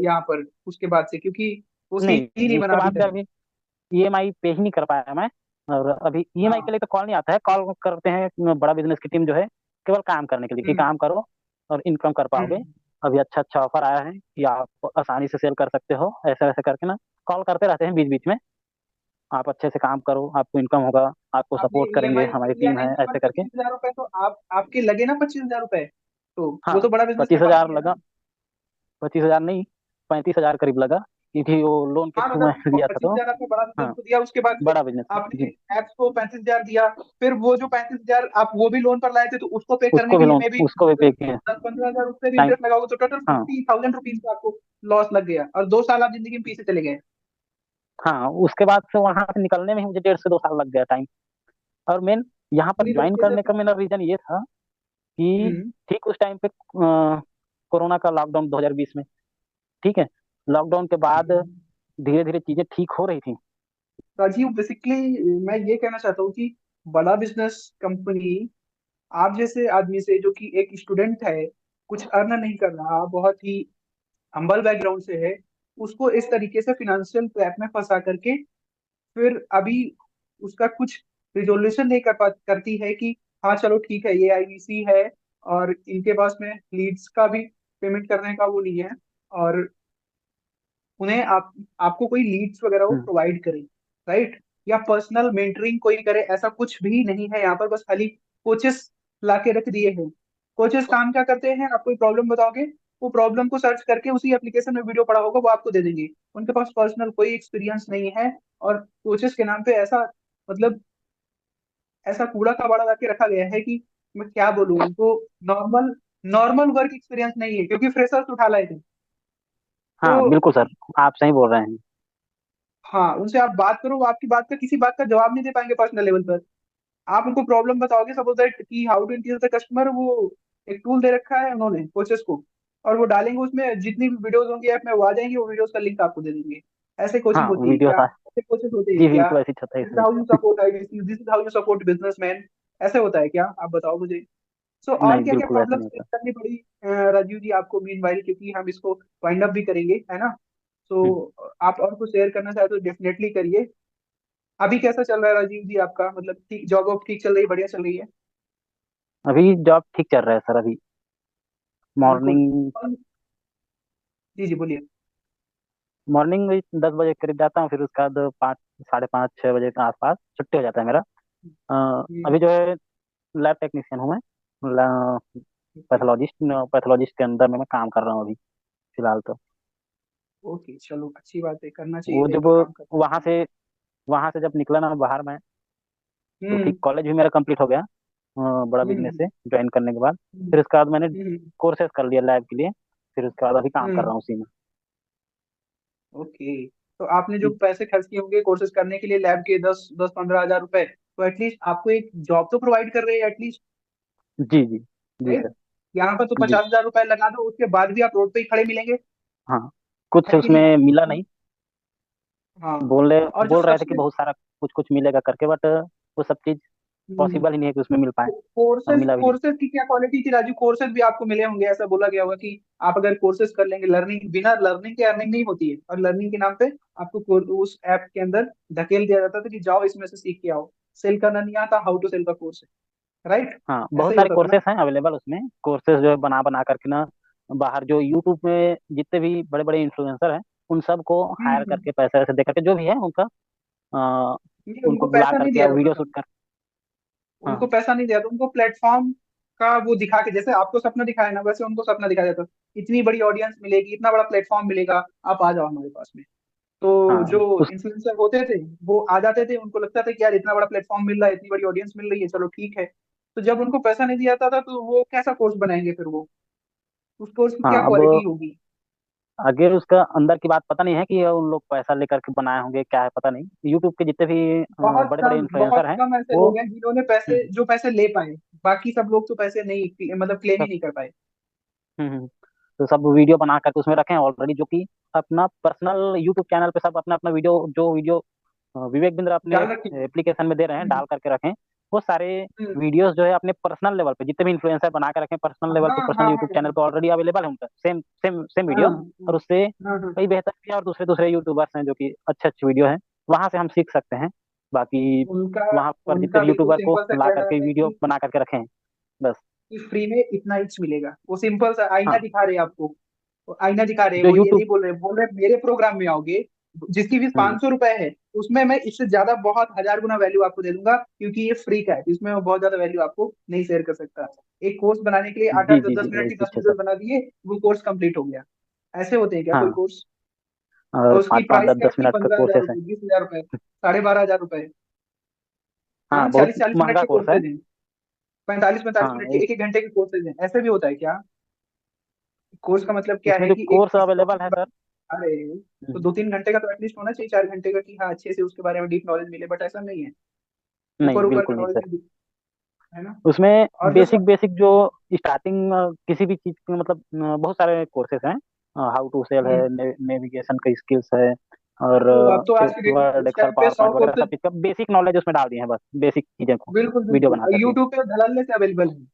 यहाँ पर उसके बाद से, क्योंकि वो सीन ही नहीं, नहीं बना उसके अभी बाद से तक। अभी ईएमआई पे ही नहीं कर पाया मैं। और अभी ईएमआई के हाँ। लिए तो कॉल नहीं आता है, कॉल करते हैं बड़ा बिजनेस की टीम जो है, केवल काम करने के लिए, कि हम्म काम करो और इनकम कर पाओगे। हम्म। अभी अच्छा अच्छा ऑफर आया है कि आप आसानी से सेल कर सकते हो, ऐसे वैसे करके ना कॉल करते रहते हैं बीच बीच में। आप अच्छे से काम करो, आपको इनकम होगा, आपको आपने सपोर्ट करेंगे, ईएमआई हमारी लिया टीम है, नहीं है, ऐसे मतलब करके। 25,000 रुपए तो आप आपके लगे ना, 25,000 रुपए, तो वो हाँ, तो बड़ा बिजनेस में पच्चीस काफी हजार है ना। लगा। 25,000 नहीं, 35,000 करीब लगा, क्योंकि वो लोन के हाँ थ्रू मैं मतलब लिया था पच्चीस तो। हजार आपने बड़ा बिजनेस हाँ, को दिया, उसके बाद फिर बड़ा बिजनेस था आपने जी। एप्स को 35,000 दिया, फिर वो जो 35,000 आप वो भी लोन पर लाए थे, तो उसको पे करने उसको के भी लिए लोन, में भी उसको भी पे किए। 10-15,000 उससे भी टाइम। इंटरेस्ट लगा होगा, तो टोटल हाँ। 50,000 रुपीज का आपको लॉस लग गया, और 2 साल आप जिंदगी में पीछे चले गए। हाँ, उसके बाद से वहां से निकलने में ही मुझे 1.5 से 2 साल लग गया टाइम। और मेन यहाँ पर पूरी ज्वाइन तरीके से करने का फिर। मेरा रीजन ये था कि हम्म। ठीक उस टाइम पे कोरोना का लॉकडाउन 2020 में, ठीक है, लॉकडाउन के बाद धीरे धीरे चीजें ठीक हो रही थी। राजीव, बेसिकली मैं ये कहना चाहता हूँ कि बड़ा बिजनेस कंपनी आप जैसे आदमी से, जो कि एक स्टूडेंट है, कुछ अर्न नहीं कर रहा, बहुत ही हम्बल बैकग्राउंड से है, उसको इस तरीके से फिनेंशियल ट्रैप में फंसा करके फिर अभी उसका कुछ रिजोल्यूशन नहीं करती है कि हाँ चलो ठीक है, ये आईवीसी है और इनके पास में लीड्स का भी पेमेंट करने का वो नहीं है। और उन्हें आपको कोई लीड्स वगैरह वो हम्म। प्रोवाइड करे, राइट, या पर्सनल मेंटरिंग कोई करे, ऐसा कुछ भी नहीं है यहाँ पर। बस खाली कोचेस ला के रख दिए हैं। कोचेस काम क्या करते हैं, आप कोई प्रॉब्लम बताओगे, वो प्रॉब्लम को सर्च करके उसी एप्लीकेशन में वीडियो पड़ा होगा वो आपको दे देंगे। उनके पास पर्सनल कोई एक्सपीरियंस नहीं है। और कोचेस के नाम पे ऐसा, मतलब ऐसा कूड़ा कबाड़ा ला के रखा गया है कि मैं क्या बोलूँ उनको। नॉर्मल नॉर्मल वर्क एक्सपीरियंस नहीं है, क्योंकि फ्रेशर्स उठा लाए थे। तो हाँ बिल्कुल सर, आप सही बोल रहे हैं। हाँ, उनसे आप बात करो, वो आपकी बात का किसी बात का जवाब नहीं दे पाएंगे पर्सनल लेवल पर। आप उनको प्रॉब्लम बताओगे, सपोज दैट कि how to increase the customer, वो एक टूल दे रखा है उन्होंने कोचेस को, और वो डालेंगे उसमें, जितनी भी वीडियोस होंगी ऐप में वो आ जाएंगी, वो वीडियोस का लिंक आपको दे देंगे। ऐसे कोचिंग हाँ होती है वीडियो क्या, था। ऐसे कोचेस होते हैं जी क्या? बिल्कुल ऐसी छत है दिस इज इसमें। How you support IDC, this is how you support businessman, ऐसे होता है क्या? आप बताओ मुझे। सो और नहीं क्या क्या बिल्कुल ऐसा प्रॉब्लम नहीं फेस होता। करनी पड़ी राजीव जी आपको मीन वाइल, क्योंकि हम इसको वाइंड अप भी करेंगे, है ना? हम्म। तो आप और कुछ शेयर करना चाहते हो डेफिनेटली करिए। अभी कैसा चल रहा है राजीव जी आपका, मतलब ठीक, जॉब वॉब ठीक चल रही है, बढ़िया चल रही है? अभी जॉब ठीक चल रहा है सर अभी। बिल्कुल। मॉर्निंग और जी जी बोलिए। मॉर्निंग में 10 बजे करीब जाता हूँ, फिर उसके बाद 5, 5:30, 6 बजे के आसपास छुट्टी हो जाता है मेरा। जी। अभी जो है लैब टेक्नीशियन हूँ मैं। ओके। पैथोलॉजिस्ट पैथोलॉजिस्ट के अंदर में मैं काम कर रहा हूँ अभी फिलहाल तो। ओके, चलो अच्छी बात है, करना चाहिए, वो सही जब पे काम करना वहाँ चाहिए। से वहाँ से जब निकला ना बाहर में, तो ठीक हम्म कॉलेज भी मेरा कंप्लीट हो गया बड़ा बिजनेस हम्म से ज्वाइन करने के बाद। हम्म फिर उसके बाद मैंने हम्म कोर्सेज कर लिया लैब के लिए। फिर उसके बाद अभी काम कर हम्म। रहा हूँ उसी में। ओके, तो आपने जो पैसे खर्च किए होंगे कोर्सेज करने के लिए लैब के, 10-15 हज़ार रुपए, तो एटलीस्ट आपको एक जॉब तो प्रोवाइड कर रहे हैं एटलीस्ट, जी जी। जी राइट? सर। यहाँ पर तो जी 50 हज़ार रुपए लगा दो, उसके बाद भी आप रोड पे ही खड़े मिलेंगे, हाँ। कुछ है कि नहीं? उसमें मिला और- नहीं। हाँ। और जो बोल रहे थे कि सबसे बहुत सारा कुछ कुछ मिलेगा करके, बट वो सब चीज़ पॉसिबल ही नहीं है कि उसमें मिल पाए। और कोर्सेज मिला भी नहीं। कोर्सेज की क्या क्वालिटी थी राजू? कोर्सेज भी आपको मिले होंगे, ऐसा बोला गया होगा कि आप अगर कोर्सेज कर लेंगे, लर्निंग, बिना लर्निंग के अर्निंग नहीं होती है, और लर्निंग के नाम पे आपको उस ऐप के अंदर धकेल दिया जाता था कि जाओ इसमें से सीख के आओ। सेल करना नहीं आता, हाउ टू सेल का कोर्स है, राइट? हाँ ऐसा बहुत ही सारे होता था ना? कोर्सेज हैं अवेलेबल उसमें। कोर्सेज जो है बना बना करके ना, बाहर जो यूट्यूब में जितने भी बड़े बड़े इन्फ्लुएंसर हैं उन सबको हायर हम्म। करके पैसे वैसे दे करके जो भी है उनका अ, नहीं, उनको उनको बुला पैसा नहीं करके दिया या वीडियो जाता था। शूट कर। उनको हाँ पैसा नहीं दिया था, उनको प्लेटफॉर्म का वो दिखा के, जैसे आपको सपना दिखाया ना, वैसे उनको सपना दिखाया जाता, इतनी बड़ी ऑडियंस मिलेगी, इतना बड़ा प्लेटफॉर्म मिलेगा, आप आ जाओ हमारे पास में। तो हाँ जो उस इन्फ्लुएंसर होते थे वो आ जाते थे, उनको लगता था कि यार इतना बड़ा प्लेटफॉर्म मिल रहा है, इतनी बड़ी ऑडियंस मिल रही है, चलो ठीक है। तो जब उनको पैसा नहीं दिया जाता था तो वो कैसा कोर्स बनाएंगे फिर वो, उस कोर्स की क्या हाँ अब क्वालिटी होगी? आगे उसका अंदर की बात पता नहीं है कि उन लोग पैसा लेकर के बनाए होंगे, क्या है पता नहीं। यूट्यूब के जितने भी बड़े बड़े बहुत इन्फ्लुएंसर हैं कम ऐसे वो लोग हैं जिन्होंने पैसे, हम्म, जो पैसे ले पाए। बाकी सब लोग तो पैसे नहीं, मतलब क्लेम ही सब नहीं कर पाए। तो सब वीडियो बना करके उसमें रखे हैं ऑलरेडी, जो कि अपना पर्सनल यूट्यूब चैनल पे सब अपना अपना वीडियो विवेक बिंद्रा अपने डाल रखे हैं। एप्लीकेशन में दे रहे हैं हम्म, डाल करके रखें। वो सारे हम्म। वीडियोस जो है अपने पर्सनल लेवल पे जितने भी इन्फ्लुएंसर बना के रखें पर्सनल लेवल हाँ पे, हाँ पर्सनल यूट्यूब हाँ चैनल पे ऑलरेडी अवेलेबल है उनका सेम सेम सेम हाँ वीडियो। और उससे हाँ हाँ। कई बेहतर भी है, और दूसरे दूसरे यूट्यूबर्स हैं जो कि अच्छे अच्छे वीडियो हैं, वहां से हम सीख सकते हैं। बाकी उनका वहां पर जितने उनका भी बिल्कुल यूट्यूबर को सिंपल सा ला कहना करके है वीडियो बना करके रखें बस। कि फ्री में इतना इंच मिलेगा, वो सिंपल सा आईना हाँ दिखा रहे हैं आपको। वो आईना दिखा रहे हैं, जो वो ये यूट्यूब नहीं बोल रहे, बोल रहे मेरे प्रोग्राम में आओगे, जिसकी फीस 500 रुपए है, उसमें मैं इससे ज्यादा बहुत 1000 गुना वैल्यू आपको दे दूंगा, क्योंकि ये फ्री का है, इसमें मैं बहुत ज्यादा वैल्यू आपको नहीं शेयर कर सकता। एक कोर्स बनाने के लिए आठ जी आठ दस जी दस जी मिनट वही की चीज 10 है सर। वीडियो बना दिए, वो कोर्स कंप्लीट हो गया। ऐसे होते हैं क्या कोई हाँ कोर्स? और और उसकी पाँच पाँच प्राइस दस क्या दस थी? मिनट का 15 हजार कोर्सेस है। रुपए 20 हजार रुपए, 12,500 रुपए। हाँ हाँ, बहुत 40-40 मिनट महंगा के कोर्स है। कोर्सेज हैं, 45-45 मिनट के, हाँ 1-1 घंटे के कोर्सेज हैं, ऐसे भी होता है क्या? कोर्स का मतलब क्या उसमें है जो कि एक कोर्स किसी अवेलेबल टॉपिक है के सर। बारे में बता रहे हैं, तो हम्म, 2-3 घंटे का तो एटलीस्ट होना चाहिए, 4 घंटे का, कि हाँ अच्छे से उसके बारे में डीप नॉलेज मिले, बट ऐसा नहीं है। ऊपर नहीं ऊपर का बिल्कुल नहीं नॉलेज सर। भी है ना? उसमें और जो बेसिक सब, बेसिक जो स्टार्टिंग किसी भी चीज के मतलब बहुत सारे कोर्सेज हैं। हाउ टू सेल है, हम्म, नेविगेशन का स्किल्स है, और अब तो आज के डेट में वर्ड इस एक्सेल टाइम पे पावर सौ पॉइंट वगैरह सब कोर्सेज, चीज का बेसिक नॉलेज उसमें डाल दिए हैं बस, बेसिक चीजें को बिल्कुल वीडियो बना बिल्कुल करके। यूट्यूब पे धड़ल्ले से अवेलेबल है,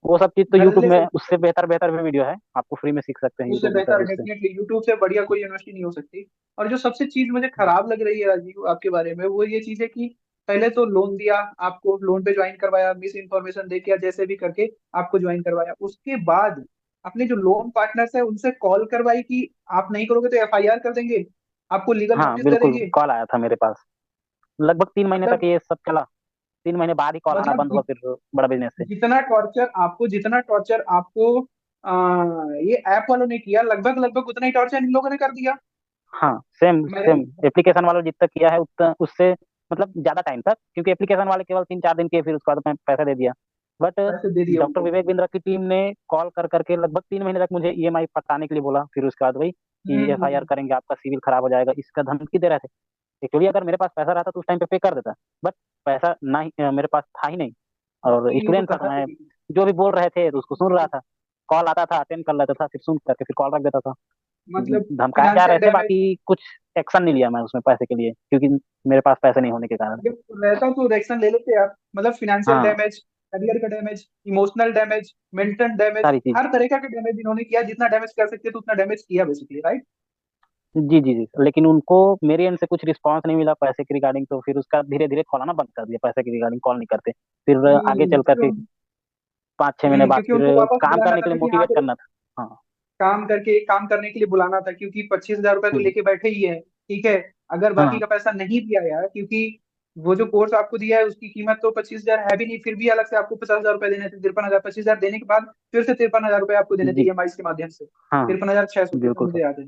वो सब चीज तो यूट्यूब धड़ल्ले से। में उससे बेहतर बेहतर भी वीडियो है, आपको फ्री में सीख सकते हैं उससे यूट्यूब में सर बेहतर उससे। डेफिनेटली यूट्यूब से बढ़िया कोई यूनिवर्सिटी नहीं हो सकती। और जो सबसे चीज मुझे खराब लग रही है राजीव आपके बारे में, वो ये चीज है कि पहले तो लोन दिया, आपको लोन पे ज्वाइन करवाया, मिस इन्फॉर्मेशन दे के या जैसे भी करके आपको ज्वाइन करवाया, उसके बाद अपने जो लोन पार्टनर्स है उनसे कॉल करवाई कि आप नहीं करोगे तो एफआईआर कर देंगे, आपको लीगल हाँ नोटिस दे बिल्कुल, देंगे। कॉल आया था मेरे पास। लगभग 3 महीने तक मतलब ये सब चला। 3 महीने बाद ही कॉल आना मतलब बंद हुआ फिर बड़ा बिजनेस से। जितना टॉर्चर आपको ये ऐप वालों ने किया, लगभग लगभग उतना ही टॉर्चर इन लोगों ने कर दिया। हाँ सेम मेरे सेम, एप्लीकेशन वालों जितना किया है उतना उससे मतलब ज्यादा टाइम तक, क्योंकि एप्लीकेशन वाले केवल 3 4 दिन किए, फिर उसके बाद मैं पैसा दे दिया। बट पैसे दे दिए डॉक्टर उनको। विवेक बिंद्रा की टीम ने कॉल कर करके लगभग 3 महीने तक मुझे ईएमआई पटाने के लिए बोला, फिर उसके बाद वही कि एफआईआर हम्म। करेंगे, आपका सिविल खराब हो जाएगा, इसका धमकी दे रहे थे। एक्चुअली अगर मेरे पास पैसा रहता तो उस टाइम पे कर देता, बट पैसा ना ही मेरे पास था ही नहीं। और बाकी इनको स्टूडेंट था तो करना मैं चाहिए। जो भी बोल रहे थे तो उसको सुन रहा था। कॉल आता था, अटेंड कर लेता था, फिर सुन करके फिर कॉल रख देता था। मतलब धमकाए जा फिनेंशियल रहे थे, डैमेज। बाकी कुछ एक्शन नहीं लिया मैं उसमें पैसे के लिए, क्योंकि मेरे पास पैसे नहीं होने के कारण। अगर रहता तो एक्शन ले लेते आप। मतलब फिनेंशियल हाँ, डैमेज, करियर का damage, emotional damage, mental damage, सारी चीज। हर तरह का डैमेज इन्होंने किया, जितना डैमेज कर सकते थे उतना डैमेज किया बेसिकली, राइट। जी जी जी, लेकिन उनको मेरे एंड से कुछ रिस्पांस नहीं मिला पैसे के रिगार्डिंग, तो फिर उसका धीरे धीरे कॉल आना बंद कर दिया, पैसे के रिगार्डिंग कॉल नहीं करते। फिर आगे चल करके 5 6 महीने बाद क्योंकि फिर उनको वापस काम बुलाना करने था के लिए ना कि हाँ मोटिवेट फिर करना था। हाँ। काम करने के लिए बुलाना था, क्योंकि 25,000 रुपए तो हम्म, लेके बैठे ही है। ठीक है, अगर बाकी हाँ का पैसा नहीं दिया यार, क्योंकि वो जो कोर्स आपको दिया है उसकी कीमत तो 25,000 है भी नहीं, फिर भी अलग से आपको 50,000 रुपए देने थे, 53,000, 25,000 देने के बाद फिर से 53,000 रुपए आपको देने थे जी, ईएमआई के माध्यम से। हाँ 53,600 जितना बिल्कुल सर। मुझे याद है।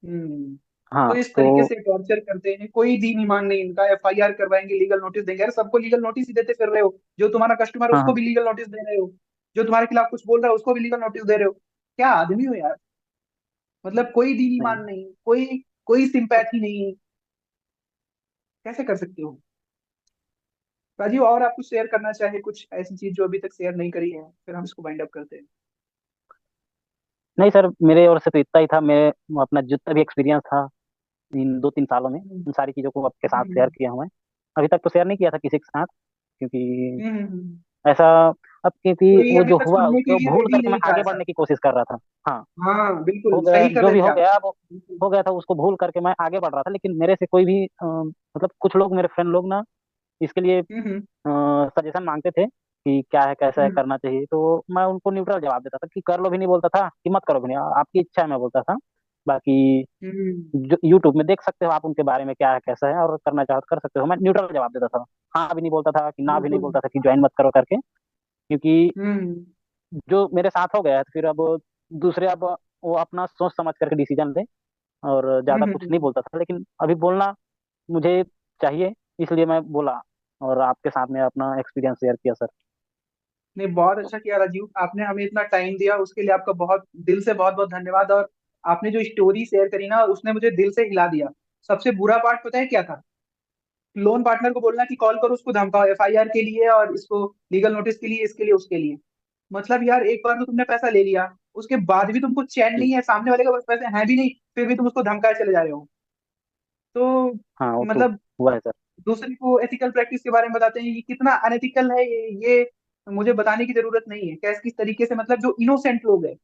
हम्म। तो हाँ इस तो तरीके से टॉर्चर करते हैं, कोई दीन ईमान नहीं इनका। एफआईआर करवाएंगे, लीगल नोटिस देंगे। अरे सबको लीगल नोटिस ही देते फिर रहे हो। जो तुम्हारा कस्टमर है हाँ उसको हाँ भी लीगल नोटिस दे रहे हो। जो तुम्हारे खिलाफ कुछ बोल रहा है उसको भी लीगल नोटिस दे रहे हो। क्या आदमी हो यार। मतलब कोई दीन नहीं, ईमान नहीं, कोई कोई सिंपैथी नहीं। कैसे कर सकते हो। राजीव, और आप कुछ शेयर करना चाहे, कुछ ऐसी चीज जो अभी तक शेयर नहीं करी है, फिर हम इसको वाइंड अप करते हैं। नहीं सर, मेरे ओर से तो इतना ही था। मैं अपना जितना भी एक्सपीरियंस था इन 2 3 सालों में, हम्म। उन सारी चीज़ों को आपके साथ शेयर हम्म। किया हूँ मैं। अभी तक तो शेयर नहीं किया था किसी के साथ, क्योंकि हम्म। ऐसा, अब क्योंकि कोई वो अभी जो तक हुआ सुनने के उसको लिए भूल रेडी करके मैं नहीं था आगे ऐसा। बढ़ने की कोशिश कर रहा था। हाँ, हाँ हो बिल्कुल गया सही कर जो रहे भी थे हो आप। गया वो बिल्कुल। हो गया था, उसको भूल करके मैं आगे बढ़ रहा था। लेकिन मेरे से कोई भी मतलब कुछ लोग, मेरे फ्रेंड लोग ना, इसके लिए हम्म। सजेशन मांगते थे कि क्या है, कैसा है, हम्म। करना चाहिए। तो मैं उनको न्यूट्रल जवाब देता था कि कर लो भी नहीं बोलता था, कि मत करो भी नहीं, आपकी इच्छा है मैं बोलता था। बाकी हम्म। जो यूट्यूब में देख सकते हो आप उनके बारे में क्या है कैसा है, और करना चाहो तो कर सकते हो, मैं न्यूट्रल जवाब देता था। हाँ भी नहीं बोलता था, कि ना भी नहीं बिल्कुल। बोलता था कि ज्वाइन मत करो करके। क्योंकि हम्म। जो मेरे साथ हो गया है तो फिर अब दूसरे, अब वो अपना सोच समझ करके डिसीजन ले, और ज्यादा कुछ नहीं हम्म। बोलता था। लेकिन अभी बोलना मुझे चाहिए, इसलिए मैं बोला, और आपके साथ में अपना एक्सपीरियंस शेयर किया सर। नहीं, बहुत अच्छा किया राजीव, आपने हमें इतना टाइम दिया, उसके लिए आपका बहुत दिल से बहुत बहुत धन्यवाद। और आपने जो स्टोरी शेयर करी ना, उसने मुझे दिल से हिला दिया। सबसे बुरा पार्ट पता है क्या था। लोन पार्टनर को बोलना कि कॉल करो, उसको धमकाओ एफआईआर के लिए और इसको लीगल नोटिस के लिए, इसके लिए उसके लिए। मतलब यार, एक बार तो तुमने पैसा ले लिया, उसके बाद भी तुमको चैन जी, नहीं है, सामने वाले के पास पैसे हैं भी नहीं, फिर भी तुम उसको धमकाए चले जा रहे हो। तो हाँ वो तो मतलब हुआ है सर। दूसरे को एथिकल प्रैक्टिस के बारे में बताते हैं, ये कितना अनएथिकल है ये मुझे बताने की जरूरत नहीं है। कैसे किस तरीके से, मतलब जो इनोसेंट लोग हैं,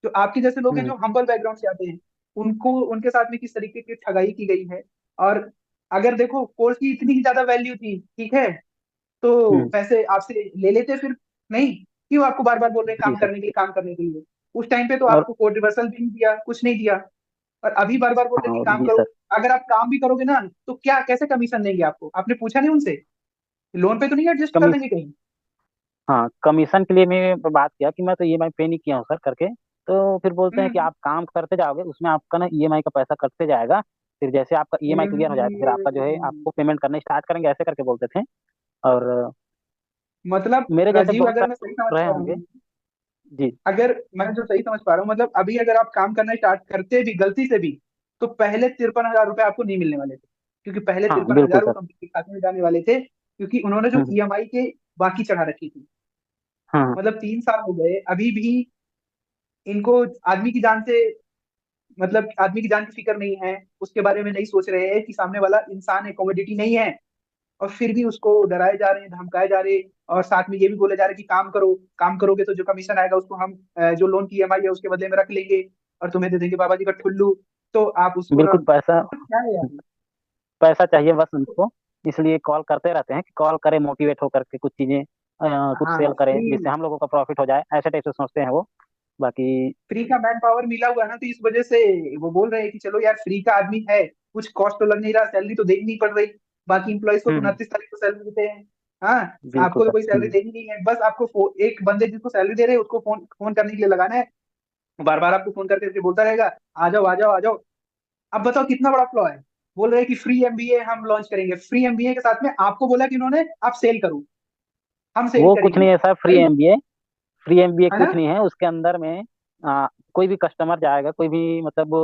जो आपके जैसे लोग हैं हम्म जो हम्बल बैकग्राउंड से आते हैं, उनको उनके साथ में किस तरीके की ठगाई की गई है। और अगर देखो कोर्स की इतनी ही ज्यादा वैल्यू थी, ठीक है, तो हम्म, पैसे आपसे ले लेते फिर। नहीं, क्यों आपको बार बार बोल रहे हैं जी काम सर। करने के लिए, काम करने के लिए। उस टाइम पे तो और आपको कोड रिवर्सल भी नहीं दिया, कुछ नहीं दिया। और अभी बार बार बोल रहे हैं हाँ, कि और काम जी करो। सर। अगर आप काम भी करोगे ना, तो क्या कैसे कमीशन देंगे आपको, आपने पूछा नहीं उनसे। लोन पे तो नहीं एडजस्ट कर कमीशन, लेंगे कहीं। हाँ कमीशन के लिए मैं बात किया कि मैं तो ईएमआई पे नहीं किया हूँ सर करके। तो फिर बोलते हैं कि हम्म। आप काम करते जाओगे, उसमें आपका ना ईएमआई का पैसा कटते जाएगा। फिर जैसे आपका ईएमआई क्लियर हो जाएगा, फिर आपका जो है हम्म। आपको पेमेंट करना स्टार्ट करेंगे, ऐसे करके बोलते थे। और मतलब मेरे जैसे राजीव, बहुत अगर मैं सारे सही समझ लोग रहे पा रहा होंगे। हूँ, जी। अगर मैं जो सही समझ पा रहा हूँ, मतलब अभी अगर आप काम करना स्टार्ट करते भी गलती से भी, तो पहले 53,000 रुपए आपको नहीं मिलने वाले थे। क्योंकि पहले हाँ तिरपन बिल्कुल हजार वो सर। कंपनी के खाते में जाने वाले थे, क्योंकि उन्होंने जो हम्म, ईएमआई के बाकी चढ़ा रखी थी। हाँ मतलब 3 साल हो गए, अभी भी इनको आदमी की जान से, मतलब आदमी की जान की फिक्र नहीं है। उसके बारे में नहीं सोच रहे हैं कि सामने वाला इंसान है, कमोडिटी नहीं है। और फिर भी उसको डराए जा रहे हैं, धमकाए जा रहे हैं। और साथ में ये भी बोले जा रहे हैं कि काम करो, काम करोगे तो जो कमीशन आएगा उसको हम जो लोन की ईएमआई है उसके बदले में रख लेंगे, और तुम्हें दे देंगे बाबा जी का ठुल्लू। तो आप उसको ना, बिल्कुल। पैसा, क्या है यार। पैसा चाहिए बस उनको, इसलिए कॉल करते रहते हैं कि कॉल करें मोटिवेट होकर के कुछ चीजें कुछ हाँ सेल करें, सही। जिससे हम लोगों का प्रॉफिट हो जाए, ऐसे टाइप से सोचते हैं वो। बाकी। फ्री का मैन पावर मिला हुआ है ना, तो इस वजह से वो बोल रहे हैं कि चलो यार फ्री का आदमी है, कुछ कॉस्ट तो लग नहीं रहा, सैलरी तो देनी नहीं पड़ रही। बाकी इंप्लॉइज को तो हम्म। 29 तारीख को सैलरी देते हैं। हाँ। बिल्कुल आपको तो सर। कोई सैलरी देनी नहीं है, बस आपको एक बंदे जिसको सैलरी दे रहे हैं उसको फोन फोन करने के लिए लगाना है। बार बार आपको फोन करके बोलता रहेगा, आ जाओ आ जाओ आ जाओ। अब बताओ कितना बड़ा फ्लॉ है। बोल रहे हैं कि फ्री एमबीए हम लॉन्च करेंगे, फ्री एमबीए के साथ में आपको बोला कि उन्होंने आप सेल करो, हम सेल वो कुछ करेंगे। नहीं है sir, free right. MBA. Free MBA है ना। कुछ नहीं है उसके अंदर में। कोई भी कस्टमर जाएगा, कोई भी मतलब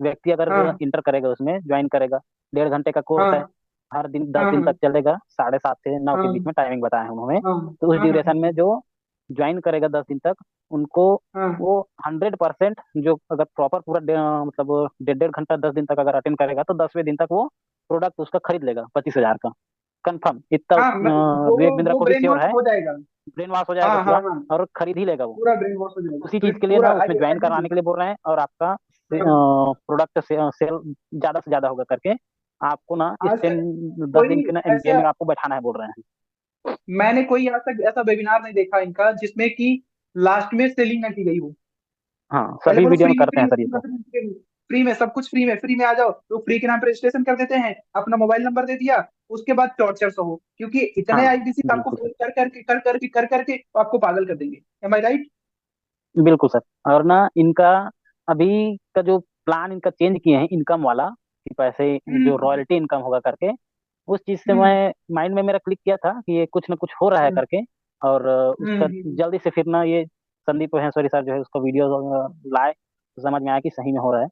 व्यक्ति अगर हाँ इंटर करेगा उसमें, ज्वाइन करेगा। 1.5 घंटे का कोर्स है। हाँ हर दिन 10 दिन तक हाँ चलेगा, 7:30 से 9 के हाँ बीच में टाइमिंग बताया है उन्होंने। हाँ तो उस हाँ हाँ ड्यूरेशन में जो ज्वाइन करेगा 10 दिन तक, उनको हाँ वो 100%, जो अगर प्रॉपर पूरा मतलब 1.5 घंटा 10 दिन तक अगर अटेंड करेगा, तो 10वें दिन तक वो प्रोडक्ट उसका खरीद लेगा 25,000 का। कंफर्म, इतना हाँ। विवेक बिंद्रा वो को भी ब्रेन श्योर वॉश है। हो जाएगा। ब्रेन वॉश हो जाएगा हाँ हाँ पूरा, हाँ। और खरीद ही लेगा वो। पूरा ब्रेन वॉश हो जाएगा, उसी चीज के लिए पूरा ना उसमें आई ज्वाइन एग्री। कराने के लिए बोल रहे हैं, और आपका प्रोडक्ट सेल ज्यादा से ज्यादा होगा करके आपको ना इस आज तक 10 दिन कोई के ना एमबीए ऐसा, में आपको बैठाना है बोल रहे हैं। मैंने कोई आज तक ऐसा वेबिनार नहीं देखा इनका जिसमें कि लास्ट में सेलिंग ना की गई हो। हाँ, पहले सभी बोलो वीडियो में फ्री करते फ्री हैं सर ये तो। फ्री, फ्री में सब कुछ, फ्री में आ जाओ, तो फ्री के नाम पर रजिस्ट्रेशन कर देते हैं, अपना मोबाइल नंबर दे दिया, उसके बाद टॉर्चर सो हो, क्योंकि इतने हाँ आईबीसी आपको बिल्कुल फोन कर करके आपको पागल कर देंगे। एम आई राइट। सर, बिल्कुल सर। और ना इनका अभी का जो प्लान इनका चेंज किए हैं इनकम वाला, कि पैसे जो हम्म रॉयल्टी इनकम होगा करके, उस चीज से हम्म मैं माइंड में मेरा क्लिक किया था कि ये कुछ ना कुछ हो रहा है हम्म करके। और उसका हम्म जल्दी से फिर ना ये संदीप महेश्वरी सर जो है उसका वीडियो लाए, तो समझ में आया कि सही में हो रहा है।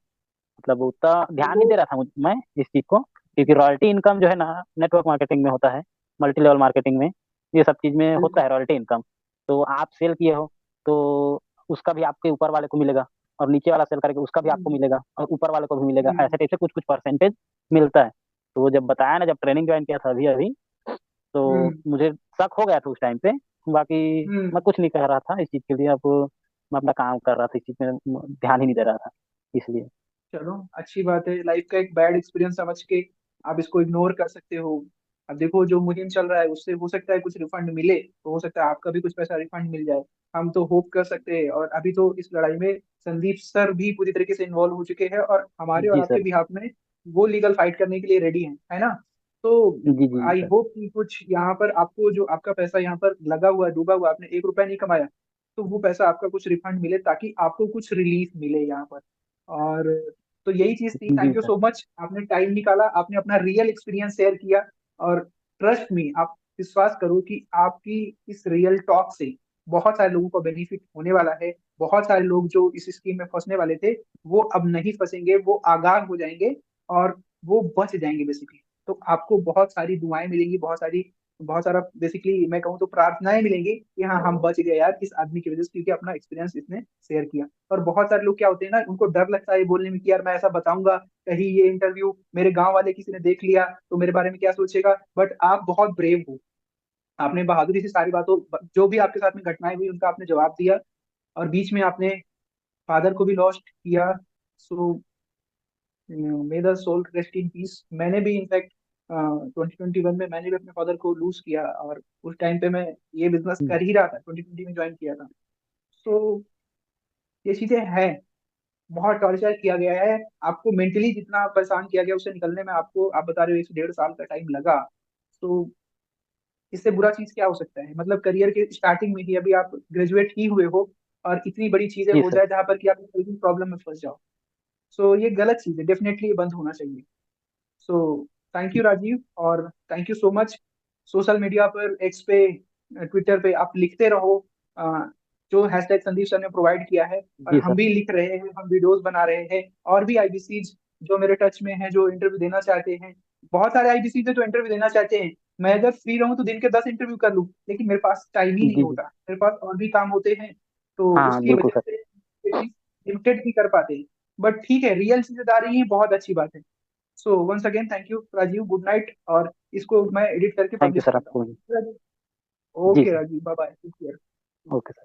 मतलब उतना ध्यान वो नहीं दे रहा था मैं इस चीज को, क्योंकि रॉयल्टी इनकम जो है ना नेटवर्क मार्केटिंग में होता है, मल्टी लेवल मार्केटिंग में, ये सब चीज में होता बिल्कुल। है रॉयल्टी इनकम। तो आप सेल किए हो तो उसका भी आपके ऊपर वाले को मिलेगा, और नीचे वाला सेल करेगा उसका भी आपको हम्म मिलेगा, और ऊपर वाले को भी मिलेगा, हम्म ऐसे टाइप से कुछ कुछ परसेंटेज मिलता है। तो वो जब बताया ना, जब ट्रेनिंग ज्वाइन किया था अभी अभी, तो हम्म मुझे शक हो गया था उस टाइम पे। बाकी मैं हम्म। कुछ नहीं कह रहा था इस चीज के लिए। अब मैं अपना काम कर रहा था, इस चीज में ध्यान ही नहीं दे रहा था इसलिए। चलो अच्छी बात है, लाइफ का एक बैड एक्सपीरियंस समझ के आप इसको इग्नोर कर सकते हो। अब देखो जो मुहिम चल रहा है उससे हो सकता है कुछ रिफंड मिले, तो हो सकता है आपका भी कुछ पैसा रिफंड मिल जाए। हम तो होप कर सकते हैं, और अभी तो इस लड़ाई में संदीप सर भी पूरी तरीके से इन्वॉल्व हो चुके हैं, और हमारे और जी आपके सर। बिहाफ में वो लीगल फाइट करने के लिए रेडी हैं, है ना। तो जी जी आई सर। होप कि कुछ यहाँ पर आपको जो आपका पैसा यहाँ पर लगा हुआ है, डूबा हुआ, आपने 1 रुपया नहीं कमाया, तो वो पैसा आपका कुछ रिफंड मिले, ताकि आपको कुछ रिलीफ मिले यहाँ पर। और तो यही चीज थी। जी thank you sir. So much, आपने टाइम निकाला, आपने अपना रियल एक्सपीरियंस शेयर किया। और ट्रस्ट मी, आप विश्वास करो कि आपकी इस रियल टॉक से बहुत सारे लोगों को बेनिफिट होने वाला है। बहुत सारे लोग जो इस स्कीम में फंसने वाले थे, वो अब नहीं फंसेंगे, वो आगाह हो जाएंगे, और वो बच जाएंगे बेसिकली। तो आपको बहुत सारी दुआएं मिलेंगी, बहुत सारा बेसिकली मैं कहूँ तो प्रार्थनाएं मिलेंगी कि हाँ हम बच गए यार इस आदमी की वजह से, क्योंकि अपना एक्सपीरियंस इसने शेयर किया। और बहुत सारे लोग क्या होते हैं ना, उनको डर लगता है ये बोलने में कि यार मैं ऐसा बताऊंगा, कहीं ये इंटरव्यू मेरे गांव वाले किसी ने देख लिया तो मेरे बारे में क्या सोचेगा। बट आप बहुत ब्रेव हो, आपने बहादुरी से सारी बातों, जो भी आपके साथ में घटनाएं हुई उनका आपने जवाब दिया, और बीच में आपने फादर को भी लॉस्ट किया। So may the soul rest in peace. मैंने भी इनफैक्ट 2021 में मैंने भी अपने फादर को लूज किया, और उस टाइम पे मैं ये बिजनेस कर ही रहा था, 2020 में ज्वाइन किया था। सो ये चीजें हैं, बहुत टॉर्चर किया गया है आपको, मेंटली जितना परेशान किया गया उससे निकलने में आपको, आप बता रहे हो 1 से 1.5 साल का टाइम लगा। तो इससे बुरा चीज क्या हो सकता है, मतलब करियर के स्टार्टिंग में ही अभी आप ग्रेजुएट ही हुए हो, और इतनी बड़ी चीजें जी हो सर। जाए जहां पर कि आप प्रॉब्लम में फंस जाओ। सो ये गलत चीज है, डेफिनेटली ये बंद होना चाहिए। सो थैंक यू राजीव, और thank you so much. Social media पर, एक्स पे, ट्विटर पे आप लिखते रहो, अ, जो हैशटैग संदीप सर ने प्रोवाइड किया है, और जी हम सर। भी लिख रहे हैं, हम वीडियोस बना रहे हैं। और भी आईबीसीज जो मेरे टच में हैं, जो इंटरव्यू देना चाहते हैं, बहुत सारे आईबीसीज है जो इंटरव्यू देना चाहते हैं। मैं अगर फ्री रहूं तो दिन के 10 इंटरव्यू कर लूं, लेकिन मेरे पास टाइम ही नहीं जी जी। होता, मेरे पास और भी काम होते हैं, तो हाँ उसकी बिल्कुल वजह सर। से लिमिटेड ही कर पाते हैं। बट ठीक है, रियल चीजें आ रही है, बहुत अच्छी बात है। So once again thank you Rajiv, good night, और इसको मैं एडिट करके थैंक यू पब्लिश सर करता आपको भी। हूँ। जी okay sir. Rajiv, bye bye. Okay sir.